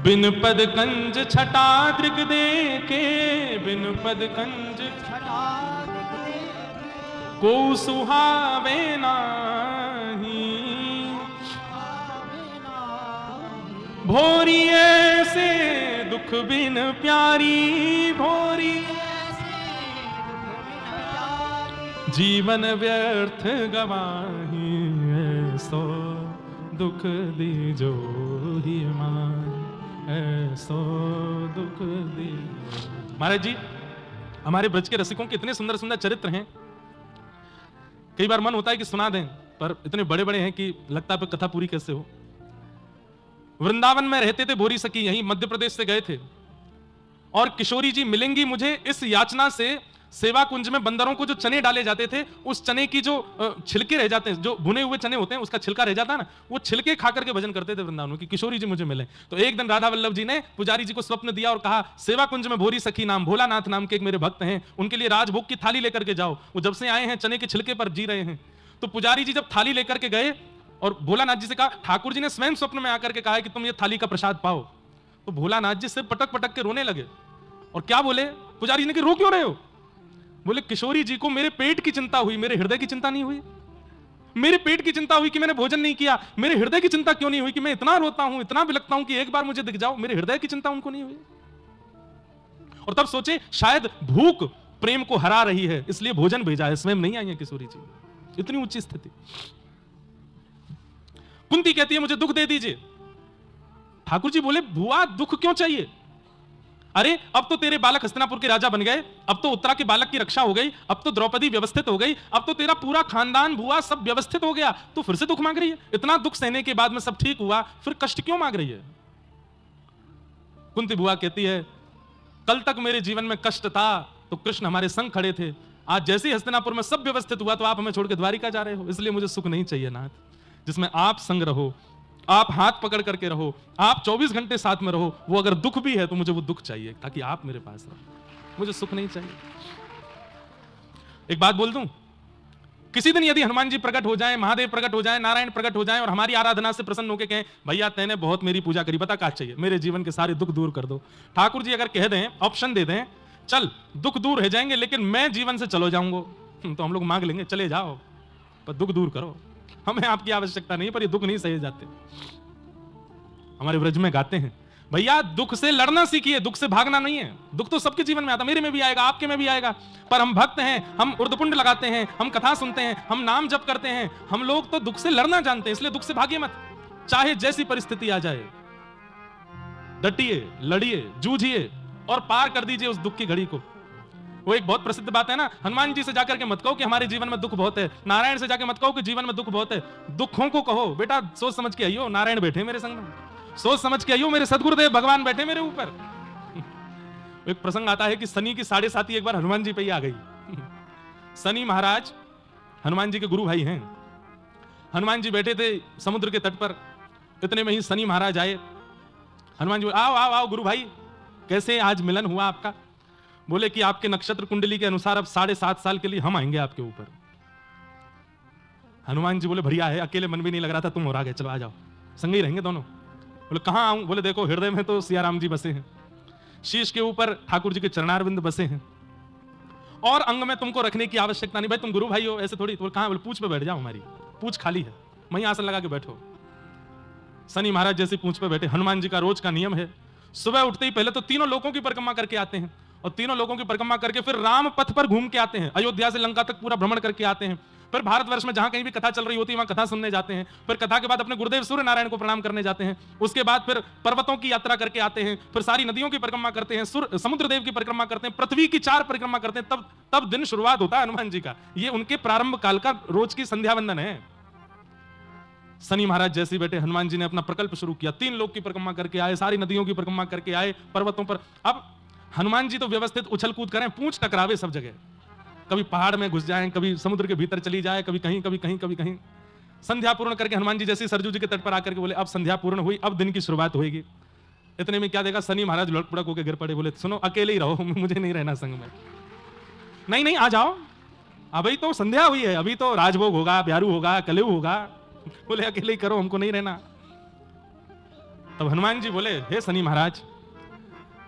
बिन पद कंज छटा दृग देखे, बिन पद कंज छटा को सुहावे नाही, भोरी ऐसे दुख बिन प्यारी, भोरी जीवन व्यर्थ गवाही, ऐसो दुख दीजो ही माही, ऐसो दुख दीजो। महाराज जी, हमारे ब्रज के रसिकों के इतने सुंदर सुंदर चरित्र हैं, कई बार मन होता है कि सुना दें, पर इतने बड़े बड़े हैं कि लगता है कथा पूरी कैसे हो। वृंदावन में रहते थे भोरी सखी, यहीं मध्य प्रदेश से गए थे, और किशोरी जी मिलेंगी मुझे इस याचना से, सेवा कुंज में बंदरों को जो चने डाले जाते थे, उस चने की जो छिलके रह जाते हैं, जो भुने हुए चने होते हैं, उसका छिलका रह जाता है ना, वो छिलके खा करके भजन करते थे वृंदावन की। किशोरी जी मुझे मिले, तो एक दिन राधा वल्लभ जी ने पुजारी जी को स्वप्न दिया और कहा, सेवा कुंज में भोरी सखी नाम भोलानाथ नाम के एक मेरे भक्त हैं, उनके लिए राजभोग की थाली लेकर के जाओ, वो जब से आए हैं चने के छिलके पर जी रहे हैं। तो पुजारी जी जब थाली लेकर के गए और भोलानाथ जी से कहा, ठाकुर जी ने स्वयं स्वप्न में आकर के कहा है कि तुम ये थाली का प्रसाद पाओ। तो भोलानाथ जी सिर पटक पटक के रोने लगे, और क्या बोले पुजारी जी ने कि रो क्यों रहे हो? बोले, किशोरी जी को मेरे पेट की चिंता हुई, मेरे हृदय की चिंता नहीं हुई। मेरे पेट की चिंता हुई कि मैंने भोजन नहीं किया, मेरे हृदय की चिंता क्यों नहीं हुई कि मैं इतना रोता हूं, इतना बिलखता हूं कि एक बार मुझे दिख जाओ। मेरे हृदय की चिंता उनको नहीं हुई। और तब सोचे शायद भूख प्रेम को हरा रही है, इसलिए भोजन भेजा है, स्वयं नहीं आई है किशोरी जी। इतनी ऊंची स्थिति। कुंती कहती है, मुझे दुख दे दीजिए। ठाकुर जी बोले, बुआ दुख क्यों चाहिए? अरे अब तो तेरे बालक हस्तिनापुर के राजा बन गए, अब तो उत्तरा के बालक की रक्षा हो गई, अब तो द्रौपदी व्यवस्थित हो गई, अब तो तेरा पूरा खानदान बुआ सब व्यवस्थित हो गया, तो फिर से दुख मांग रही है? इतना दुख सहने के बाद में सब ठीक हुआ, फिर कष्ट क्यों मांग रही है? कुंती बुआ कहती है, कल तक मेरे जीवन में कष्ट था तो कृष्ण हमारे संग खड़े थे, आज जैसे ही हस्तिनापुर में सब व्यवस्थित हुआ तो आप हमें छोड़ के द्वारिका जा रहे हो, इसलिए मुझे सुख नहीं चाहिए नाथ। जिसमें आप संग रहो, आप हाथ पकड़ करके रहो, आप 24 घंटे साथ में रहो, वो अगर दुख भी है तो मुझे वो दुख चाहिए ताकि आप मेरे पास रहो, मुझे सुख नहीं चाहिए। एक बात बोल दूं, किसी दिन यदि हनुमान जी प्रकट हो जाएं, महादेव प्रकट हो जाएं, नारायण प्रकट हो जाएं और हमारी आराधना से प्रसन्न होकर कहें, भैया तैने बहुत मेरी पूजा करी, बता क्या चाहिए, मेरे जीवन के सारे दुख दूर कर दो। ठाकुर जी अगर कह दें, ऑप्शन दे दें, चल दुख दूर हो जाएंगे लेकिन मैं जीवन से चलो जाऊंगा, तो हम लोग मांग लेंगे, चले जाओ पर दुख दूर करो, हमें आपकी आवश्यकता नहीं, पर ये दुख नहीं सहे जाते। हमारे व्रज में गाते हैं, भैया दुख से लड़ना सीखिए, दुख से भागना नहीं है। दुख तो सबके जीवन में आता, मेरे में भी आएगा, आपके में भी आएगा, पर हम भक्त हैं, हम उर्दपुंड लगाते हैं, हम कथा सुनते हैं, हम नाम जप करते हैं, हम लोग तो दुख से लड़ना जानते हैं, इसलिए दुख से भागिए मत। चाहे जैसी परिस्थिति आ जाए, डटिए, लड़िए, जूझिए और पार कर दीजिए उस दुख की घड़ी को। वो एक बहुत प्रसिद्ध बात है ना, हनुमान जी से जाकर के मत कहो कि हमारे जीवन में दुख बहुत है, नारायण से जाकर मत कहो कि जीवन में दुख बहुत है। दुखों को कहो, बेटा सोच समझ के आइयो, नारायण बैठे मेरे संग में, सोच समझ के आइयो, मेरे सदगुरुदेव भगवान बैठे मेरे ऊपर। एक प्रसंग आता है कि शनि की 7.5 एक बार हनुमान जी पे ही आ गई। शनि महाराज हनुमान जी के गुरु भाई हैं। हनुमान जी बैठे थे समुद्र के तट पर, इतने में ही शनि महाराज आए। हनुमान जी आओ आओ आओ गुरु भाई, कैसे आज मिलन हुआ आपका? बोले कि आपके नक्षत्र कुंडली के अनुसार अब 7.5 साल के लिए हम आएंगे आपके ऊपर। हनुमान जी बोले बढ़िया है, अकेले मन भी नहीं लग रहा था, तुम और आ गए, चलो आ जाओ, संग ही रहेंगे दोनों। बोले कहां आऊं? बोले देखो हृदय में तो सियाराम जी बसे हैं, शीश के ऊपर ठाकुर जी के चरणारविंद बसे हैं, और अंग में तुमको रखने की आवश्यकता नहीं, भाई तुम गुरु भाई हो ऐसे थोड़ी। बोले कहां? बोले पूछ पे बैठ जाओ, हमारी पूछ खाली है, वहीं आसन लगा के बैठो। शनि महाराज जैसे पूछ पे बैठे। हनुमान जी का रोज का नियम है, सुबह उठते ही पहले तो तीनों लोगों की परिक्रमा करके आते हैं, और तीनों लोगों की परिक्रमा करके फिर राम पथ पर घूम के आते हैं, अयोध्या से लंका तक पूरा भ्रमण करके आते हैं। फिर भारतवर्ष में जहां कहीं भी कथा चल रही होती है वहां कथा सुनने जाते हैं। फिर कथा के बाद अपने गुरुदेव सूर्य नारायण को प्रणाम करने जाते हैं। उसके बाद फिर पर्वतों की यात्रा करके आते हैं, फिर सारी नदियों की परिक्रमा करते हैं, समुद्र देव की परिक्रमा करते हैं, पृथ्वी की 4 परिक्रमा करते हैं, तब दिन शुरुआत होता है हनुमान जी का। ये उनके प्रारंभ काल का रोज की संध्या वंदन है। शनि महाराज जैसे ही बैठे, हनुमान जी ने अपना प्रकल्प शुरू किया। 3 लोक की परिक्रमा करके आए, सारी नदियों की परिक्रमा करके आए, पर्वतों पर। अब हनुमान जी तो व्यवस्थित उछल कूद करें, पूंछ टकरावे सब जगह, कभी पहाड़ में घुस जाएं, कभी समुद्र के भीतर चली जाए, कभी कहीं कभी कहीं कभी कहीं। संध्या पूर्ण करके हनुमान जी जैसे सरजू जी के तट पर आकर के बोले अब संध्या पूर्ण हुई, अब दिन की शुरुआत होगी। इतने में क्या देखा, शनि महाराज लुढ़क पुढ़क होकर गिर पड़े, बोले सुनो अकेले ही रहो, मुझे नहीं रहना संग में। नहीं नहीं आ जाओ, अभी तो संध्या हुई है, अभी तो राजभोग होगा, ब्यारू होगा, कलेऊ होगा, बोले अकेले ही करो, हमको नहीं रहना। तब हनुमान जी बोले हे शनि महाराज,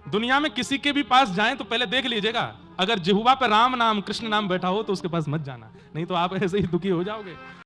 दुनिया में किसी के भी पास जाएं तो पहले देख लीजिएगा, अगर जिह्वा पे राम नाम कृष्ण नाम बैठा हो तो उसके पास मत जाना, नहीं तो आप ऐसे ही दुखी हो जाओगे।